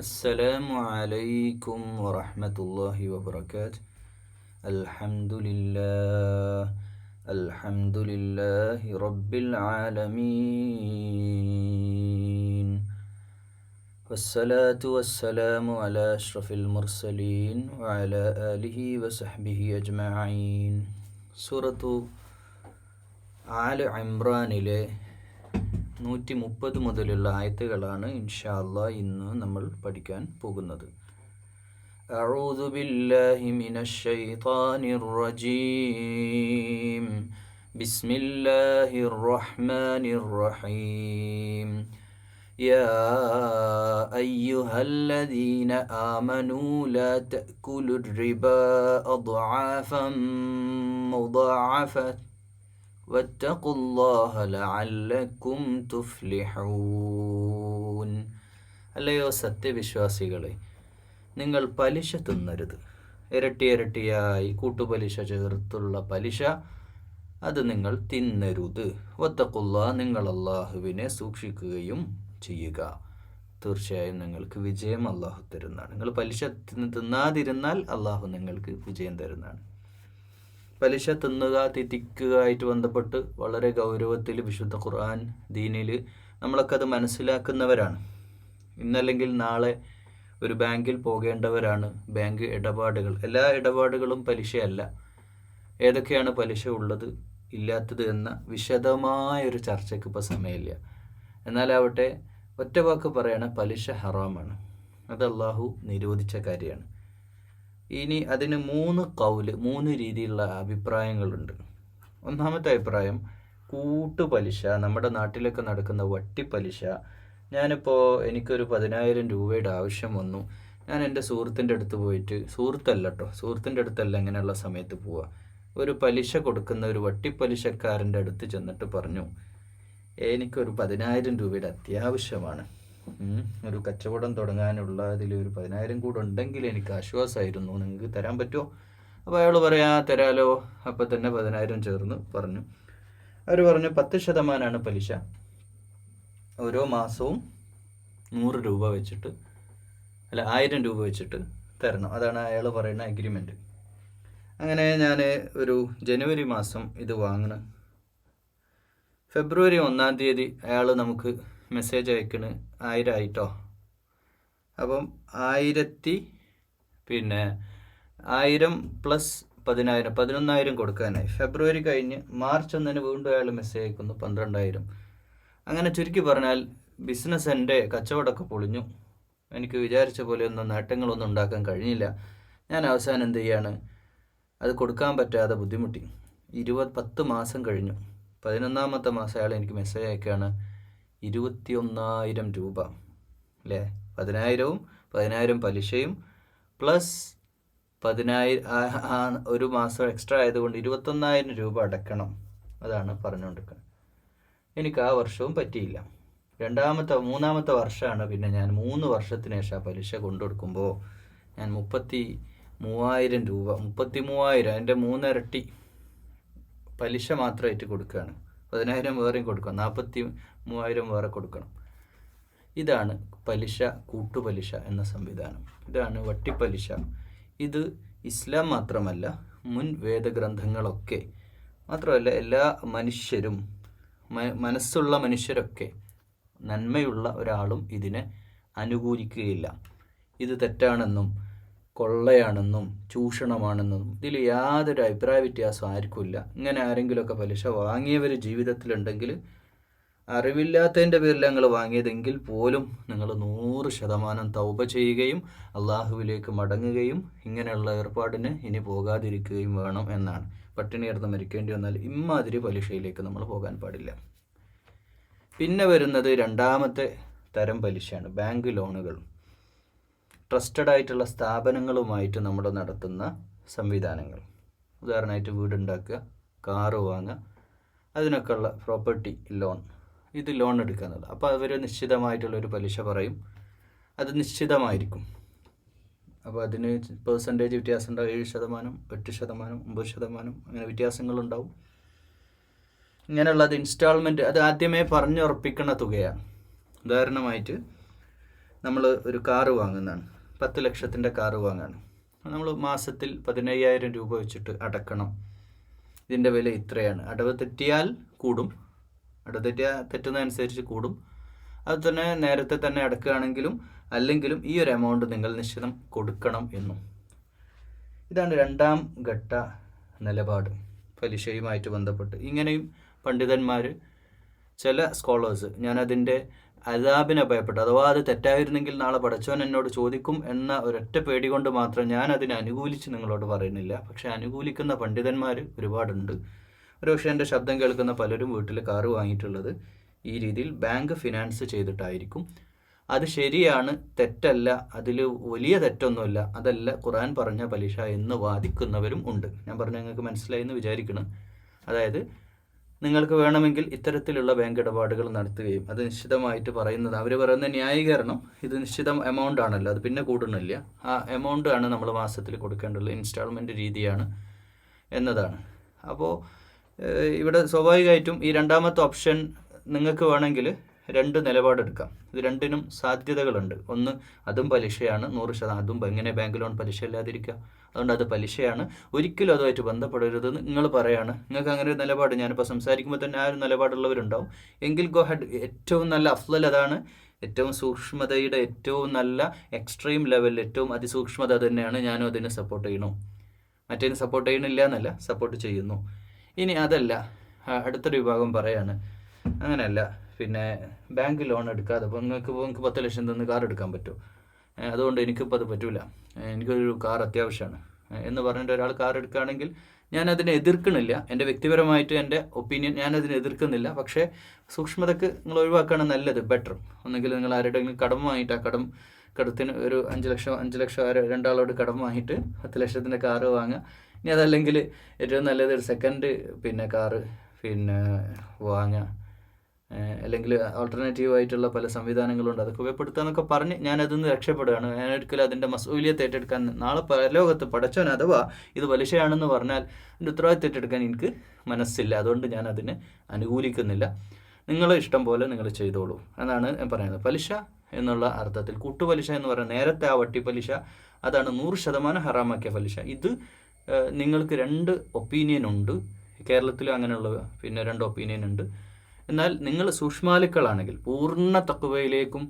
السلام عليكم ورحمة الله وبركاته. الحمد لله رب العالمين، والصلاة والسلام على أشرف المرسلين وعلى آله وصحبه أجمعين. سورة all ഇമ്രാനിലെ 130 മുതലുള്ള ആയത്തുകളാണ് ഇൻഷാ അല്ലാഹ് ഇന്ന് നമ്മൾ പഠിക്കാൻ പോകുന്നത്. അഊദു ബില്ലാഹി മിനശ് ശൈത്വാനിർ റജീം. ബിസ്മില്ലാഹിർ റഹ്മാനിർ റഹീം. യാ അയ്യുഹല്ലദീന ആമനൂ ലാ തഅകുലുർ റിബാ അദ്ആഫൻ മുദാഅഫത വത്തഖുല്ലാഹ ലഅല്ലക്കും തുഫ്ലിഹൂൻ. അല്ലയോ സത്യവിശ്വാസികളെ, നിങ്ങൾ പലിശ തിന്നരുത്. ഇരട്ടിയായി കൂട്ടുപലിശ ചേർത്തുള്ള പലിശ അത് നിങ്ങൾ തിന്നരുത്. വത്തഖുല്ലാഹ, നിങ്ങൾ അല്ലാഹുവിനെ സൂക്ഷിക്കുകയും ചെയ്യുക. തീർച്ചയായും നിങ്ങൾക്ക് വിജയം അല്ലാഹു തരുന്നതാണ്. നിങ്ങൾ പലിശ തിന്നാതിരുന്നാൽ അല്ലാഹു നിങ്ങൾക്ക് വിജയം തരുന്നതാണ്. പലിശ തിന്നുക തെറ്റിക്കുക ആയിട്ട് ബന്ധപ്പെട്ട് വളരെ ഗൗരവത്തിൽ വിശുദ്ധ ഖുർആൻ ദീനിൽ നമ്മളൊക്കെ അത് മനസ്സിലാക്കുന്നവരാണ്. ഇന്നല്ലെങ്കിൽ നാളെ ഒരു ബാങ്കിൽ പോകേണ്ടവരാണ്. ബാങ്ക് ഇടപാടുകൾ, എല്ലാ ഇടപാടുകളും പലിശയല്ല. ഏതൊക്കെയാണ് പലിശ ഉള്ളത് ഇല്ലാത്തത് എന്ന വിശദമായൊരു ചർച്ചയ്ക്ക് ഇപ്പോൾ സമയമില്ല. എന്നാലാവട്ടെ ഒറ്റ വാക്ക് പറയണ പലിശ ഹറാമാണ്. അത് അല്ലാഹു നിരോധിച്ച കാര്യമാണ്. ഇനി അതിന് 3 രീതിയിലുള്ള അഭിപ്രായങ്ങളുണ്ട്. ഒന്നാമത്തെ അഭിപ്രായം, കൂട്ടുപലിശ, നമ്മുടെ നാട്ടിലൊക്കെ നടക്കുന്ന വട്ടിപ്പലിശ. ഞാനിപ്പോൾ എനിക്കൊരു 10,000 രൂപയുടെ ആവശ്യം വന്നു. ഞാൻ എൻ്റെ സുഹൃത്തിൻ്റെ അടുത്ത് പോയിട്ട്, സുഹൃത്തിൻ്റെ അടുത്തല്ല ഇങ്ങനെയുള്ള സമയത്ത് പോവുക, ഒരു പലിശ കൊടുക്കുന്ന ഒരു വട്ടിപ്പലിശക്കാരൻ്റെ അടുത്ത് ചെന്നിട്ട് പറഞ്ഞു, എനിക്കൊരു 10,000 രൂപയുടെ അത്യാവശ്യമാണ്. ഒരു കച്ചവടം തുടങ്ങാനുള്ള അതിൽ ഒരു 10,000 കൂടെ ഉണ്ടെങ്കിൽ എനിക്ക് ആശ്വാസമായിരുന്നു, നിങ്ങൾക്ക് തരാൻ പറ്റുമോ? അപ്പോൾ അയാൾ പറയാ തരാലോ. അപ്പം തന്നെ 10,000 ചേർന്ന് പറഞ്ഞു. അവർ പറഞ്ഞു 10% പലിശ, ഓരോ മാസവും 100 രൂപ വെച്ചിട്ട്, അല്ല 1000 രൂപ വെച്ചിട്ട് തരണം. അതാണ് അയാൾ പറയുന്ന അഗ്രിമെൻറ്റ്. അങ്ങനെ ഞാൻ ഒരു ജനുവരി മാസം ഇത് വാങ്ങണം. ഫെബ്രുവരി 1-ാം തീയതി അയാൾ നമുക്ക് മെസ്സേജ് അയക്കണ് 1000 ആയിട്ടോ. അപ്പം 1000 പ്ലസ് 10,000 11,000 കൊടുക്കാനായി. ഫെബ്രുവരി കഴിഞ്ഞ് മാർച്ച് 1-ന് വീണ്ടും അയാൾ മെസ്സേജ് അയക്കുന്നു 12,000. അങ്ങനെ ചുരുക്കി പറഞ്ഞാൽ ബിസിനസ്, എൻ്റെ കച്ചവടമൊക്കെ പൊളിഞ്ഞു. എനിക്ക് വിചാരിച്ച പോലെയൊന്നും നേട്ടങ്ങളൊന്നും ഉണ്ടാക്കാൻ കഴിഞ്ഞില്ല. ഞാൻ അവസാനം എന്ത് ചെയ്യാണ്, അത് കൊടുക്കാൻ പറ്റാതെ ബുദ്ധിമുട്ടി. 10 മാസം കഴിഞ്ഞു. 11-ാമത്തെ മാസം അയാൾ എനിക്ക് മെസ്സേജ് അയക്കുകയാണ് 21,000 രൂപ. അല്ലേ, 10,000-ഉം 10,000 പലിശയും പ്ലസ് 10,000 ഒരു മാസം എക്സ്ട്രാ ആയതുകൊണ്ട് 21,000 രൂപ അടക്കണം. അതാണ് പറഞ്ഞുകൊണ്ടിരിക്കുന്നത്. എനിക്ക് ആ വർഷവും പറ്റിയില്ല. 3-ാമത്തെ വർഷമാണ് പിന്നെ ഞാൻ 3 വർഷത്തിന് ശേഷം ആ പലിശ കൊണ്ടുകൊടുക്കുമ്പോൾ ഞാൻ 33,000 രൂപ, 33,000 അതിൻ്റെ 3 ഇരട്ടി പലിശ മാത്രമായിട്ട് കൊടുക്കുകയാണ്. 10,000 വേറെയും കൊടുക്കണം, 43,000 വേറെ കൊടുക്കണം. ഇതാണ് പലിശ, കൂട്ടുപലിശ എന്ന സംവിധാനം. ഇതാണ് വട്ടിപ്പലിശ. ഇത് ഇസ്ലാം മാത്രമല്ല, മുൻ വേദഗ്രന്ഥങ്ങളൊക്കെ മാത്രമല്ല, എല്ലാ മനുഷ്യരും, മനസ്സുള്ള മനുഷ്യരൊക്കെ, നന്മയുള്ള ഒരാളും ഇതിനെ അനുകൂലിക്കുകയില്ല. ഇത് തെറ്റാണെന്നും കൊള്ളയാണെന്നും ചൂഷണമാണെന്നും ഇതിൽ യാതൊരു അഭിപ്രായ വ്യത്യാസം ആർക്കുമില്ല. ഇങ്ങനെ ആരെങ്കിലുമൊക്കെ പലിശ വാങ്ങിയവർ ജീവിതത്തിലുണ്ടെങ്കിൽ, അറിവില്ലാത്തതിൻ്റെ പേരിൽ ഞങ്ങൾ വാങ്ങിയതെങ്കിൽ പോലും നിങ്ങൾ 100% തൗബ ചെയ്യുകയും അള്ളാഹുവിലേക്ക് മടങ്ങുകയും ഇങ്ങനെയുള്ള ഏർപ്പാടിന് ഇനി പോകാതിരിക്കുകയും വേണം എന്നാണ്. പട്ടിണി കിടന്ന് മരിക്കേണ്ടി വന്നാൽ ഇമ്മാതിരി പലിശയിലേക്ക് നമ്മൾ പോകാൻ പാടില്ല. പിന്നെ വരുന്നത് 2-ാമത്തെ തരം പലിശയാണ്, ബാങ്ക് ലോണുകൾ. ട്രസ്റ്റഡ് ആയിട്ടുള്ള സ്ഥാപനങ്ങളുമായിട്ട് നമ്മൾ നടത്തുന്ന സംവിധാനങ്ങൾ. ഉദാഹരണമായിട്ട് വീടുണ്ടാക്കുക, കാറ് വാങ്ങുക, അതിനൊക്കെയുള്ള പ്രോപ്പർട്ടി ലോൺ, ഇത് ലോൺ എടുക്കുന്നത്. അപ്പോൾ അവർ നിശ്ചിതമായിട്ടുള്ളൊരു പലിശ പറയും, അത് നിശ്ചിതമായിരിക്കും. അപ്പോൾ അതിന് പെർസെൻറ്റേജ് വ്യത്യാസം ഉണ്ടാവും. 7%, 8%, 9%, അങ്ങനെ വ്യത്യാസങ്ങളുണ്ടാവും. ഇങ്ങനെയുള്ളത് ഇൻസ്റ്റാൾമെൻറ്റ്, അത് ആദ്യമേ പറഞ്ഞുറപ്പിക്കുന്ന തുകയാണ്. ഉദാഹരണമായിട്ട് നമ്മൾ ഒരു കാറ് വാങ്ങുന്നതാണ്, 10 ലക്ഷത്തിൻ്റെ കാറ് വാങ്ങാണ്. നമ്മൾ മാസത്തിൽ 15,000 രൂപ വെച്ചിട്ട് അടക്കണം. ഇതിൻ്റെ വില ഇത്രയാണ്. അടവ് തെറ്റിയാൽ കൂടും, തെറ്റുന്നതനുസരിച്ച് കൂടും. അത് തന്നെ നേരത്തെ തന്നെ അടക്കുകയാണെങ്കിലും അല്ലെങ്കിലും ഈ ഒരു എമൗണ്ട് നിങ്ങൾ നിശ്ചിതം കൊടുക്കണം എന്നും. ഇതാണ് രണ്ടാം ഘട്ട നിലപാട് പലിശയുമായിട്ട് ബന്ധപ്പെട്ട്. ഇങ്ങനെയും പണ്ഡിതന്മാർ, ചില സ്കോളേഴ്സ്, ഞാനതിൻ്റെ അദാബിനെ ഭയപ്പെട്ടു, അഥവാ അത് തെറ്റായിരുന്നെങ്കിൽ നാളെ പടച്ചോൻ എന്നോട് ചോദിക്കും എന്ന ഒരൊറ്റ പേടി കൊണ്ട് മാത്രം ഞാൻ അതിനെ അനുകൂലിച്ച് നിങ്ങളോട് പറയുന്നില്ല. പക്ഷേ അനുകൂലിക്കുന്ന പണ്ഡിതന്മാർ ഒരുപാടുണ്ട്. ഒരുപക്ഷെ എൻ്റെ ശബ്ദം കേൾക്കുന്ന പലരും വീട്ടിൽ കാറ് വാങ്ങിയിട്ടുള്ളത് ഈ രീതിയിൽ ബാങ്ക് ഫിനാൻസ് ചെയ്തിട്ടായിരിക്കും. അത് ശരിയാണ്, തെറ്റല്ല, അതിൽ വലിയ തെറ്റൊന്നുമില്ല, അതല്ല ഖുർആൻ പറഞ്ഞ പലിശ എന്ന് വാദിക്കുന്നവരും ഉണ്ട്. ഞാൻ പറഞ്ഞ നിങ്ങൾക്ക് മനസ്സിലായി എന്ന് വിചാരിക്കണം. അതായത് നിങ്ങൾക്ക് വേണമെങ്കിൽ ഇത്തരത്തിലുള്ള ബാങ്ക് ഇടപാടുകൾ നടത്തുകയും അത് നിശ്ചിതമായിട്ട് പറയുന്നത്, അവർ പറയുന്ന ന്യായീകരണം ഇത് നിശ്ചിത എമൗണ്ട് ആണല്ലോ, അത് പിന്നെ കൂടുന്നില്ല, ആ എമൗണ്ട് ആണ് നമ്മൾ മാസത്തിൽ കൊടുക്കേണ്ടത്, ഇൻസ്റ്റാൾമെൻറ്റ് രീതിയാണ് എന്നതാണ്. അപ്പോൾ ഇവിടെ സ്വാഭാവികമായിട്ടും ഈ രണ്ടാമത്തെ ഓപ്ഷൻ നിങ്ങൾക്ക് വേണമെങ്കിൽ 2 നിലപാടെടുക്കാം. ഇത് രണ്ടിനും സാധ്യതകളുണ്ട്. ഒന്ന്, അതും പലിശയാണ് 100%, അതും എങ്ങനെ ബാങ്ക് ലോൺ പലിശ ഇല്ലാതിരിക്കുക, അതുകൊണ്ട് അത് പലിശയാണ്, ഒരിക്കലും അതുമായിട്ട് ബന്ധപ്പെടരുതെന്ന് നിങ്ങൾ പറയാണ്. നിങ്ങൾക്ക് അങ്ങനെ ഒരു നിലപാട്, ഞാനിപ്പോൾ സംസാരിക്കുമ്പോൾ തന്നെ ആ ഒരു നിലപാടുള്ളവരുണ്ടാവും. എങ്കിൽ ഗോ ഹെഡ്. ഏറ്റവും നല്ല അഫ്ളൽ അതാണ്. ഏറ്റവും സൂക്ഷ്മതയുടെ ഏറ്റവും നല്ല എക്സ്ട്രീം ലെവലിൽ ഏറ്റവും അതിസൂക്ഷ്മത തന്നെയാണ്. ഞാനും അതിനെ സപ്പോർട്ട് ചെയ്യണു. മറ്റേതിന് സപ്പോർട്ട് ചെയ്യണില്ല എന്നല്ല, സപ്പോർട്ട് ചെയ്യുന്നു. ഇനി അതല്ല, അടുത്തൊരു വിഭാഗം പറയാണ്, അങ്ങനെയല്ല, പിന്നെ ബാങ്ക് ലോൺ എടുക്കാതെ ഇപ്പോൾ നിങ്ങൾക്ക് 10 ലക്ഷം തന്ന് കാർ എടുക്കാൻ പറ്റുമോ, അതുകൊണ്ട് എനിക്കിപ്പോൾ അത് പറ്റില്ല, എനിക്കൊരു കാർ അത്യാവശ്യമാണ് എന്ന് പറഞ്ഞിട്ട് ഒരാൾ കാർ എടുക്കുകയാണെങ്കിൽ ഞാനതിനെ എതിർക്കണില്ല. എൻ്റെ വ്യക്തിപരമായിട്ട് എൻ്റെ ഒപ്പീനിയൻ, ഞാനതിനെ എതിർക്കുന്നില്ല. പക്ഷേ സൂക്ഷ്മതക്ക് നിങ്ങൾ ഒഴിവാക്കുകയാണ് നല്ലത്, ബെറ്റർ. ഒന്നെങ്കിൽ നിങ്ങൾ ആരുടെയെങ്കിലും കടം വാങ്ങിയിട്ട് ആ കടത്തിന് ഒരു 5 ലക്ഷം രണ്ടാളോട് കടം വാങ്ങിയിട്ട് 10 ലക്ഷത്തിൻ്റെ കാറ് വാങ്ങുക. ഇനി അതല്ലെങ്കിൽ ഏറ്റവും നല്ലത് ഒരു സെക്കൻഡ് കാറ് വാങ്ങുക. അല്ലെങ്കിൽ ആൾട്ടർനേറ്റീവായിട്ടുള്ള പല സംവിധാനങ്ങളുണ്ട്, അതൊക്കെ ഉപയോഗപ്പെടുത്തുക പറഞ്ഞ് ഞാനതിൽ നിന്ന് രക്ഷപ്പെടുകയാണ്. ഞാനൊരിക്കലും അതിൻ്റെ മസൂലിയത്ത് ഏറ്റെടുക്കാൻ, നാളെ പരലോകത്ത് പടച്ചോൻ അഥവാ ഇത് പലിശയാണെന്ന് പറഞ്ഞാൽ അതിൻ്റെ ഉത്തരവാദിത്തം ഏറ്റെടുക്കാൻ എനിക്ക് മനസ്സില്ല. അതുകൊണ്ട് ഞാൻ അതിനെ അനുകൂലിക്കുന്നില്ല. നിങ്ങൾ ഇഷ്ടം പോലെ നിങ്ങൾ ചെയ്തോളൂ എന്നാണ് ഞാൻ പറയുന്നത്. പലിശ എന്നുള്ള അർത്ഥത്തിൽ കൂട്ടുപലിശ എന്ന് പറയുന്നത് നേരത്തെ ആ വട്ടി പലിശ, അതാണ് 100% ഹറാമാക്കിയ പലിശ. ഇത് നിങ്ങൾക്ക് 2 ഒപ്പീനിയൻ ഉണ്ട്. കേരളത്തിലും അങ്ങനെയുള്ള 2 ഒപ്പീനിയൻ ഉണ്ട്. എന്നാൽ നിങ്ങൾ സൂക്ഷ്മാലുക്കളാണെങ്കിൽ, പൂർണ്ണ തഖ്വയിലേക്കും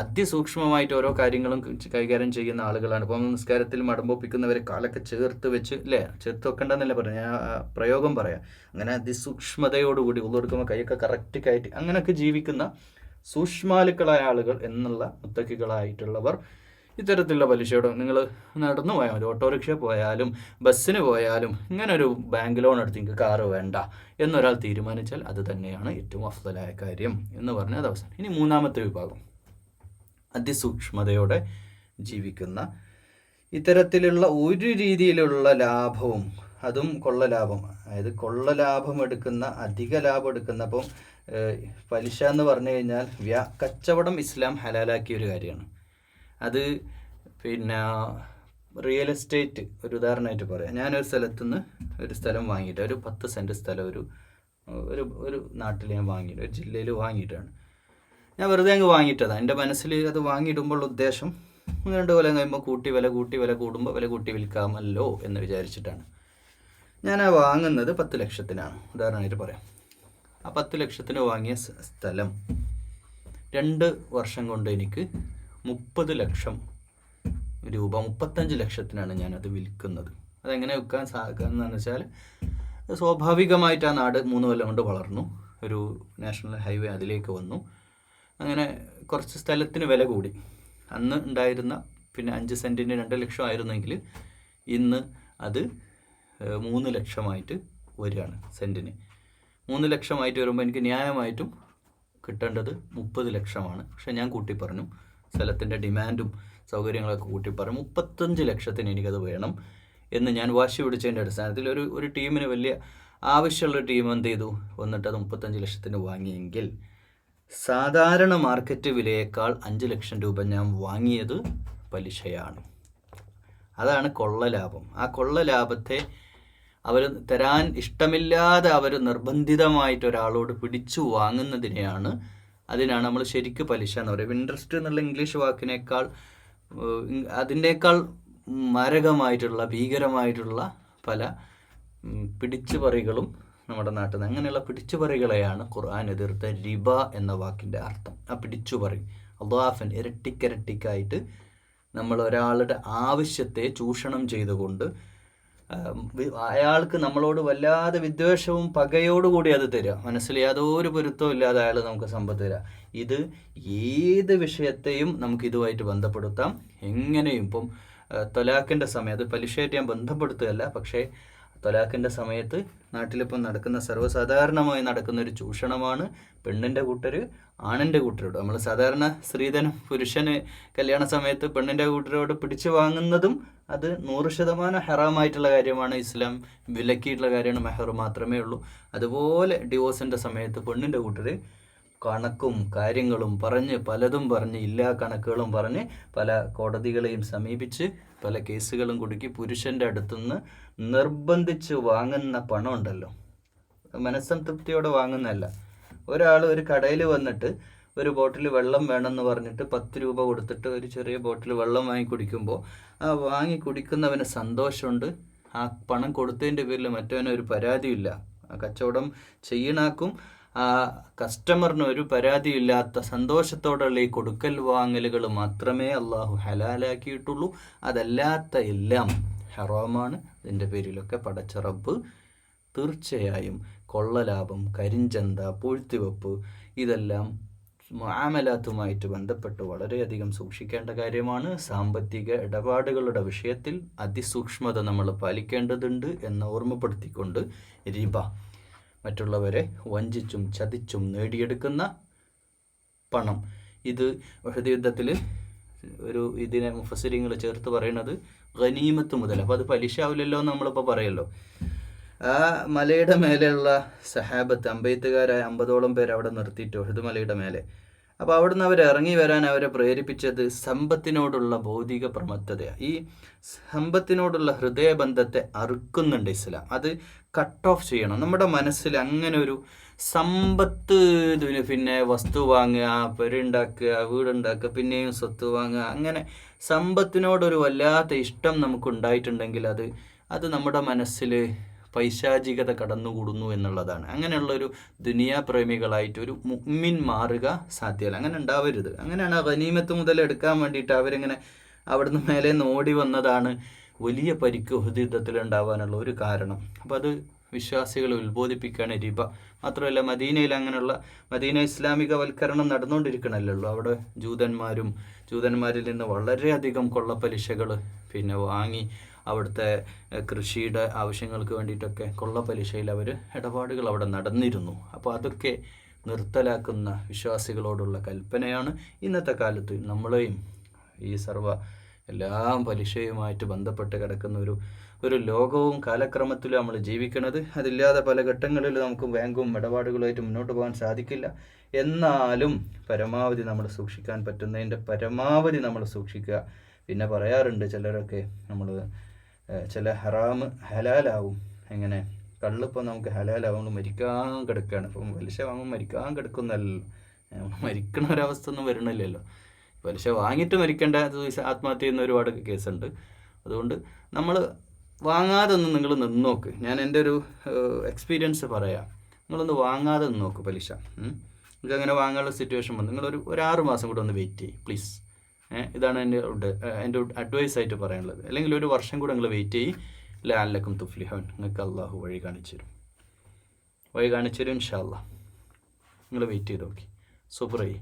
അതിസൂക്ഷ്മമായിട്ട് ഓരോ കാര്യങ്ങളും കൈകാര്യം ചെയ്യുന്ന ആളുകളാണ്. ഇപ്പം നിസ്കാരത്തിൽ മടമ്പൊപ്പിക്കുന്നവരെ കാലൊക്കെ ചേർത്ത് വെച്ച്, ചേർത്ത് വെക്കേണ്ടെന്നല്ലേ പറയാം, ഞാൻ പ്രയോഗം പറയാം. അങ്ങനെ അതിസൂക്ഷ്മതയോടുകൂടി ഉള്ളെടുക്കുമ്പോൾ കൈയൊക്കെ കറക്റ്റ് കയറ്റി അങ്ങനെയൊക്കെ ജീവിക്കുന്ന സൂക്ഷ്മാലുക്കളായ ആളുകൾ എന്നുള്ള മുത്തക്കികളായിട്ടുള്ളവർ ഇത്തരത്തിലുള്ള പലിശയോട് നിങ്ങൾ നടന്നു പോയാൽ മതി. ഓട്ടോറിക്ഷ പോയാലും ബസ്സിന് പോയാലും ഇങ്ങനെ ഒരു ബാങ്ക് ലോൺ എടുത്ത് നിങ്ങൾക്ക് കാറ് വേണ്ട എന്നൊരാൾ തീരുമാനിച്ചാൽ അത് തന്നെയാണ് ഏറ്റവും അഫ്ളലായ കാര്യം എന്ന് പറഞ്ഞത് അവസാനം. ഇനി മൂന്നാമത്തെ വിഭാഗം, അതിസൂക്ഷ്മതയോടെ ജീവിക്കുന്ന, ഇത്തരത്തിലുള്ള ഒരു രീതിയിലുള്ള ലാഭവും, അതും കൊള്ള ലാഭം, അതായത് കൊള്ള ലാഭം എടുക്കുന്ന, അധിക ലാഭം എടുക്കുന്ന. അപ്പം പലിശ എന്ന് പറഞ്ഞു കഴിഞ്ഞാൽ കച്ചവടം ഇസ്ലാം ഹലാലാക്കിയ ഒരു കാര്യമാണ്. അത് റിയൽ എസ്റ്റേറ്റ് ഒരു ഉദാഹരണമായിട്ട് പറയാം. ഞാനൊരു സ്ഥലത്തുനിന്ന് ഒരു സ്ഥലം വാങ്ങിയിട്ട്, ഒരു 10 സെൻറ്റ് സ്ഥലം ഒരു നാട്ടിൽ ഞാൻ വാങ്ങിയിട്ട്, ഒരു ജില്ലയിൽ വാങ്ങിയിട്ടാണ്. ഞാൻ വെറുതെ അങ്ങ് വാങ്ങിയിട്ടതാണ്. എൻ്റെ മനസ്സിൽ അത് വാങ്ങിയിടുമ്പോൾ ഉദ്ദേശം 2 കൊല്ലം കഴിയുമ്പോൾ വില കൂടുമ്പോൾ വില കൂട്ടി വിൽക്കാമല്ലോ എന്ന് വിചാരിച്ചിട്ടാണ്. ഞാൻ ആ വാങ്ങുന്നത് 10 ലക്ഷത്തിനാണ് ഉദാഹരണമായിട്ട് പറയാം. ആ 10 ലക്ഷത്തിന് വാങ്ങിയ സ്ഥലം 2 വർഷം കൊണ്ട് എനിക്ക് 30 ലക്ഷം രൂപ, 35 ലക്ഷത്തിനാണ് ഞാനത് വിൽക്കുന്നത്. അതെങ്ങനെ വിൽക്കാൻ സാധിക്കുന്നതെന്ന് വെച്ചാൽ, സ്വാഭാവികമായിട്ട് ആ നാട് 3 കൊല്ലം കൊണ്ട് വളർന്നു, ഒരു നാഷണൽ ഹൈവേ അതിലേക്ക് വന്നു. അങ്ങനെ കുറച്ച് സ്ഥലത്തിന് വില കൂടി. അന്ന് ഉണ്ടായിരുന്ന 5 സെൻറ്റിന് 2 ലക്ഷം ആയിരുന്നെങ്കിൽ ഇന്ന് അത് 3 ലക്ഷമായിട്ട് വരികയാണ്. സെൻറ്റിന് 3 ലക്ഷമായിട്ട് വരുമ്പോൾ എനിക്ക് ന്യായമായിട്ടും കിട്ടേണ്ടത് 30 ലക്ഷമാണ്. പക്ഷേ ഞാൻ കൂട്ടി പറഞ്ഞു, സ്ഥലത്തിൻ്റെ ഡിമാൻഡും സൗകര്യങ്ങളൊക്കെ കൂട്ടി പറഞ്ഞു 35 ലക്ഷത്തിന് എനിക്കത് വേണം എന്ന് ഞാൻ വാശി പിടിച്ചതിൻ്റെ അടിസ്ഥാനത്തിൽ ഒരു ടീമിന് വലിയ ആവശ്യമുള്ള ടീം എന്ത് ചെയ്തു, വന്നിട്ട് അത് 35 ലക്ഷത്തിന് വാങ്ങിയെങ്കിൽ സാധാരണ മാർക്കറ്റ് വിലയേക്കാൾ 5 ലക്ഷം രൂപ ഞാൻ വാങ്ങിയത് പലിശയാണ്. അതാണ് കൊള്ള ലാഭം. ആ കൊള്ള ലാഭത്തെ അവർ തരാൻ ഇഷ്ടമില്ലാതെ അവർ നിർബന്ധിതമായിട്ട് ഒരാളോട് പിടിച്ചു വാങ്ങുന്നതിനെയാണ് അതിനാണ് നമ്മൾ ശരിക്ക് പലിശ എന്ന് പറയുന്നത്. ഇൻട്രസ്റ്റ് എന്നുള്ള ഇംഗ്ലീഷ് വാക്കിനേക്കാൾ അതിനേക്കാൾ മാരകമായിട്ടുള്ള ഭീകരമായിട്ടുള്ള പല പിടിച്ചുപറികളും നമ്മുടെ നാട്ടിൽ നിന്ന്. അങ്ങനെയുള്ള പിടിച്ചുപറികളെയാണ് ഖുർആൻ എതിർത്ത റിബ എന്ന വാക്കിൻ്റെ അർത്ഥം. ആ പിടിച്ചുപറി അള്ളാഫൻ ഇരട്ടിക്കിരട്ടിക്കായിട്ട് നമ്മൾ ഒരാളുടെ ആവശ്യത്തെ ചൂഷണം ചെയ്തുകൊണ്ട് അയാൾക്ക് നമ്മളോട് വല്ലാതെ വിദ്വേഷവും പകയോടുകൂടി അത് തരിക, മനസ്സിൽ യാതൊരു പൊരുത്തവും ഇല്ലാതെ അയാൾ നമുക്ക് സമ്പത്ത് തരിക. ഇത് ഏത് വിഷയത്തെയും നമുക്ക് ഇതുമായിട്ട് ബന്ധപ്പെടുത്താം എങ്ങനെയും. ഇപ്പം തൊലാഖിൻ്റെ സമയം, അത് പലിശയായിട്ട് ഞാൻ ബന്ധപ്പെടുത്തുകയല്ല, പക്ഷേ തൊലാഖിൻ്റെ സമയത്ത് നാട്ടിലിപ്പം നടക്കുന്ന സർവ്വസാധാരണമായി നടക്കുന്ന ഒരു ചൂഷണമാണ് പെണ്ണിൻ്റെ കൂട്ടർ ആണിൻ്റെ കൂട്ടരോട്. നമ്മൾ സാധാരണ സ്ത്രീധനം പുരുഷന് കല്യാണ സമയത്ത് പെണ്ണിൻ്റെ കൂട്ടരോട് പിടിച്ചു വാങ്ങുന്നതും അത് 100% ഹറാമായിട്ടുള്ള കാര്യമാണ്. ഇസ്ലാം വിലക്കിയിട്ടുള്ള കാര്യമാണ്, മെഹർ മാത്രമേ ഉള്ളൂ. അതുപോലെ ഡിവോഴ്സിൻ്റെ സമയത്ത് പെണ്ണിൻ്റെ കൂട്ടർ കണക്കും കാര്യങ്ങളും പറഞ്ഞ് പലതും പറഞ്ഞ് ഇല്ലാ കണക്കുകളും പറഞ്ഞ് പല കോടതികളെയും സമീപിച്ച് പല കേസുകളും കുടുക്കി പുരുഷൻ്റെ അടുത്തുനിന്ന് നിർബന്ധിച്ച് വാങ്ങുന്ന പണം ഉണ്ടല്ലോ, മനസ്സംതൃപ്തിയോടെ വാങ്ങുന്നതല്ല. ഒരാൾ ഒരു കടയിൽ വന്നിട്ട് ഒരു ബോട്ടിൽ വെള്ളം വേണമെന്ന് പറഞ്ഞിട്ട് 10 രൂപ കൊടുത്തിട്ട് ഒരു ചെറിയ ബോട്ടിൽ വെള്ളം വാങ്ങി കുടിക്കുമ്പോൾ ആ വാങ്ങി കുടിക്കുന്നവന് സന്തോഷമുണ്ട്. ആ പണം കൊടുത്തതിൻ്റെ പേരിൽ മറ്റവനൊരു പരാതിയില്ല. ആ കച്ചവടം ചെയ്യണാക്കും ആ കസ്റ്റമറിന് ഒരു പരാതിയില്ലാത്ത സന്തോഷത്തോടുള്ള ഈ കൊടുക്കൽ വാങ്ങലുകൾ മാത്രമേ അള്ളാഹു ഹലാലാക്കിയിട്ടുള്ളൂ. അതല്ലാത്ത എല്ലാം ഹറാമാണ്. ഇതിൻ്റെ പേരിലൊക്കെ പടച്ച റബ്ബ് തീർച്ചയായും കൊള്ളലാഭം, കരിഞ്ചന്ത, പൂഴ്ത്തിവെപ്പ് ഇതെല്ലാം മുആമലാത്തുമായിട്ട് ബന്ധപ്പെട്ട് വളരെയധികം സൂക്ഷിക്കേണ്ട കാര്യമാണ്. സാമ്പത്തിക ഇടപാടുകളുടെ വിഷയത്തിൽ അതിസൂക്ഷ്മത നമ്മൾ പാലിക്കേണ്ടതുണ്ട് എന്ന് ഓർമ്മപ്പെടുത്തിക്കൊണ്ട് റിബ, മറ്റുള്ളവരെ വഞ്ചിച്ചും ചതിച്ചും നേടിയെടുക്കുന്ന പണം, ഇത് ഉഹദ് യുദ്ധത്തിൽ ഇതിനെ മുഫസ്സിരിങ്ങൾ ചേർത്ത് പറയുന്നത് ഗനീമത്ത് മുതൽ. അപ്പോൾ അത് പലിശ ആവില്ലല്ലോ എന്ന് നമ്മളിപ്പോൾ പറയല്ലോ. ആ മലയുടെ മേലെയുള്ള സഹാബത്ത്, അമ്പെയ്ത്തുകാരായ 50ഓളം പേര് അവിടെ നിർത്തിയിട്ട് ഉഹദ് മലയുടെ മേലെ. അപ്പോൾ അവിടുന്ന് അവർ ഇറങ്ങി വരാൻ അവരെ പ്രേരിപ്പിച്ചത് സമ്പത്തിനോടുള്ള ഭൗതിക പ്രമത്തതയാണ്. ഈ സമ്പത്തിനോടുള്ള ഹൃദയബന്ധത്തെ അറുക്കുന്നുണ്ട് ഇസ്ലാം. അത് കട്ട് ഓഫ് ചെയ്യണം. നമ്മുടെ മനസ്സിൽ അങ്ങനെ ഒരു സമ്പത്ത്, പിന്നെ വസ്തു വാങ്ങുക, പെരുണ്ടാക്കുക, വീടുണ്ടാക്കുക, പിന്നെയും സ്വത്ത് വാങ്ങുക, അങ്ങനെ സമ്പത്തിനോടൊരു വല്ലാത്ത ഇഷ്ടം നമുക്കുണ്ടായിട്ടുണ്ടെങ്കിൽ അത് നമ്മുടെ മനസ്സിൽ പൈശാചികത കടന്നുകൂടുന്നു എന്നുള്ളതാണ്. അങ്ങനെയുള്ളൊരു ദുനിയാപ്രേമികളായിട്ട് ഒരു മുഅ്മിൻ മാറുക സാധ്യമല്ല. അങ്ങനെ ഉണ്ടാവരുത്. അങ്ങനെയാണ് ഗനീമത്ത് മുതൽ എടുക്കാൻ വേണ്ടിയിട്ട് അവരിങ്ങനെ അവിടുന്ന് മേലെ ഓടി വന്നതാണ് വലിയ പരിക്ക് ഉഹദ് യുദ്ധത്തിൽ ഉണ്ടാവാനുള്ള ഒരു കാരണം. അപ്പോൾ അത് വിശ്വാസികളെ ഉത്ബോധിപ്പിക്കുകയാണ് റിബ. മാത്രമല്ല മദീനയിൽ അങ്ങനെയുള്ള മദീന ഇസ്ലാമികവൽക്കരണം നടന്നുകൊണ്ടിരിക്കണമല്ലോ. അവിടെ ജൂതന്മാരിൽ നിന്ന് വളരെയധികം കൊള്ളപ്പലിശകൾ പിന്നെ വാങ്ങി അവിടുത്തെ കൃഷിയുടെ ആവശ്യങ്ങൾക്ക് വേണ്ടിയിട്ടൊക്കെ കൊള്ളപ്പലിശയിൽ ഇടപാടുകൾ അവിടെ നടന്നിരുന്നു. അപ്പോൾ അതൊക്കെ നിർത്തലാക്കുന്ന വിശ്വാസികളോടുള്ള കൽപ്പനയാണ്. ഇന്നത്തെ കാലത്ത് നമ്മളെയും ഈ എല്ലാം പലിശയുമായിട്ട് ബന്ധപ്പെട്ട് കിടക്കുന്ന ഒരു ലോകവും കാലക്രമത്തിലും നമ്മൾ ജീവിക്കുന്നത്. അതില്ലാതെ പല ഘട്ടങ്ങളിൽ നമുക്ക് ബാങ്കും ഇടപാടുകളുമായിട്ട് മുന്നോട്ട് പോകാൻ സാധിക്കില്ല. എന്നാലും പരമാവധി നമ്മൾ സൂക്ഷിക്കാൻ പറ്റുന്നതിൻ്റെ പരമാവധി നമ്മൾ സൂക്ഷിക്കുക. പിന്നെ പറയാറുണ്ട് ചിലരൊക്കെ നമ്മൾ ചില ഹറാമ് ഹലാലാവും. എങ്ങനെ കള്ളിപ്പോൾ നമുക്ക് ഹലാലാവുമ്പോൾ മരിക്കാൻ കിടക്കുകയാണ്. ഇപ്പം പലിശ വാങ്ങുമ്പോൾ മരിക്കാൻ കിടക്കുന്നല്ലോ, മരിക്കണ ഒരവസ്ഥ ഒന്നും വരണില്ലല്ലോ. പലിശ വാങ്ങിയിട്ട് മരിക്കേണ്ട ആത്മഹത്യ ചെയ്യുന്ന ഒരുപാട് കേസുണ്ട്. അതുകൊണ്ട് നമ്മൾ വാങ്ങാതെ ഒന്ന് നിങ്ങൾ നിന്നോക്ക്. ഞാൻ എൻ്റെ ഒരു എക്സ്പീരിയൻസ് പറയാം. നിങ്ങളൊന്ന് വാങ്ങാതെ നിന്ന് നോക്ക് പലിശ. ഇതങ്ങനെ വാങ്ങാനുള്ള സിറ്റുവേഷൻ വന്നു നിങ്ങളൊരു 6 മാസം കൂടെ ഒന്ന് വെയിറ്റ് ചെയ്യും പ്ലീസ്. ഇതാണ് എൻ്റെ അഡ്വൈസ് ആയിട്ട് പറയാനുള്ളത്. അല്ലെങ്കിൽ 1 വർഷം കൂടെ നിങ്ങൾ വെയിറ്റ് ചെയ്യും. ലഅല്ലക്കും തുഫ്ലിഹൂൻ. നിങ്ങൾക്ക് അള്ളാഹു വഴി കാണിച്ചു തരും ഇൻഷാ അല്ലാഹ്. നിങ്ങൾ വെയിറ്റ് ചെയ്ത് നോക്കി സൂപ്പർ ആയി.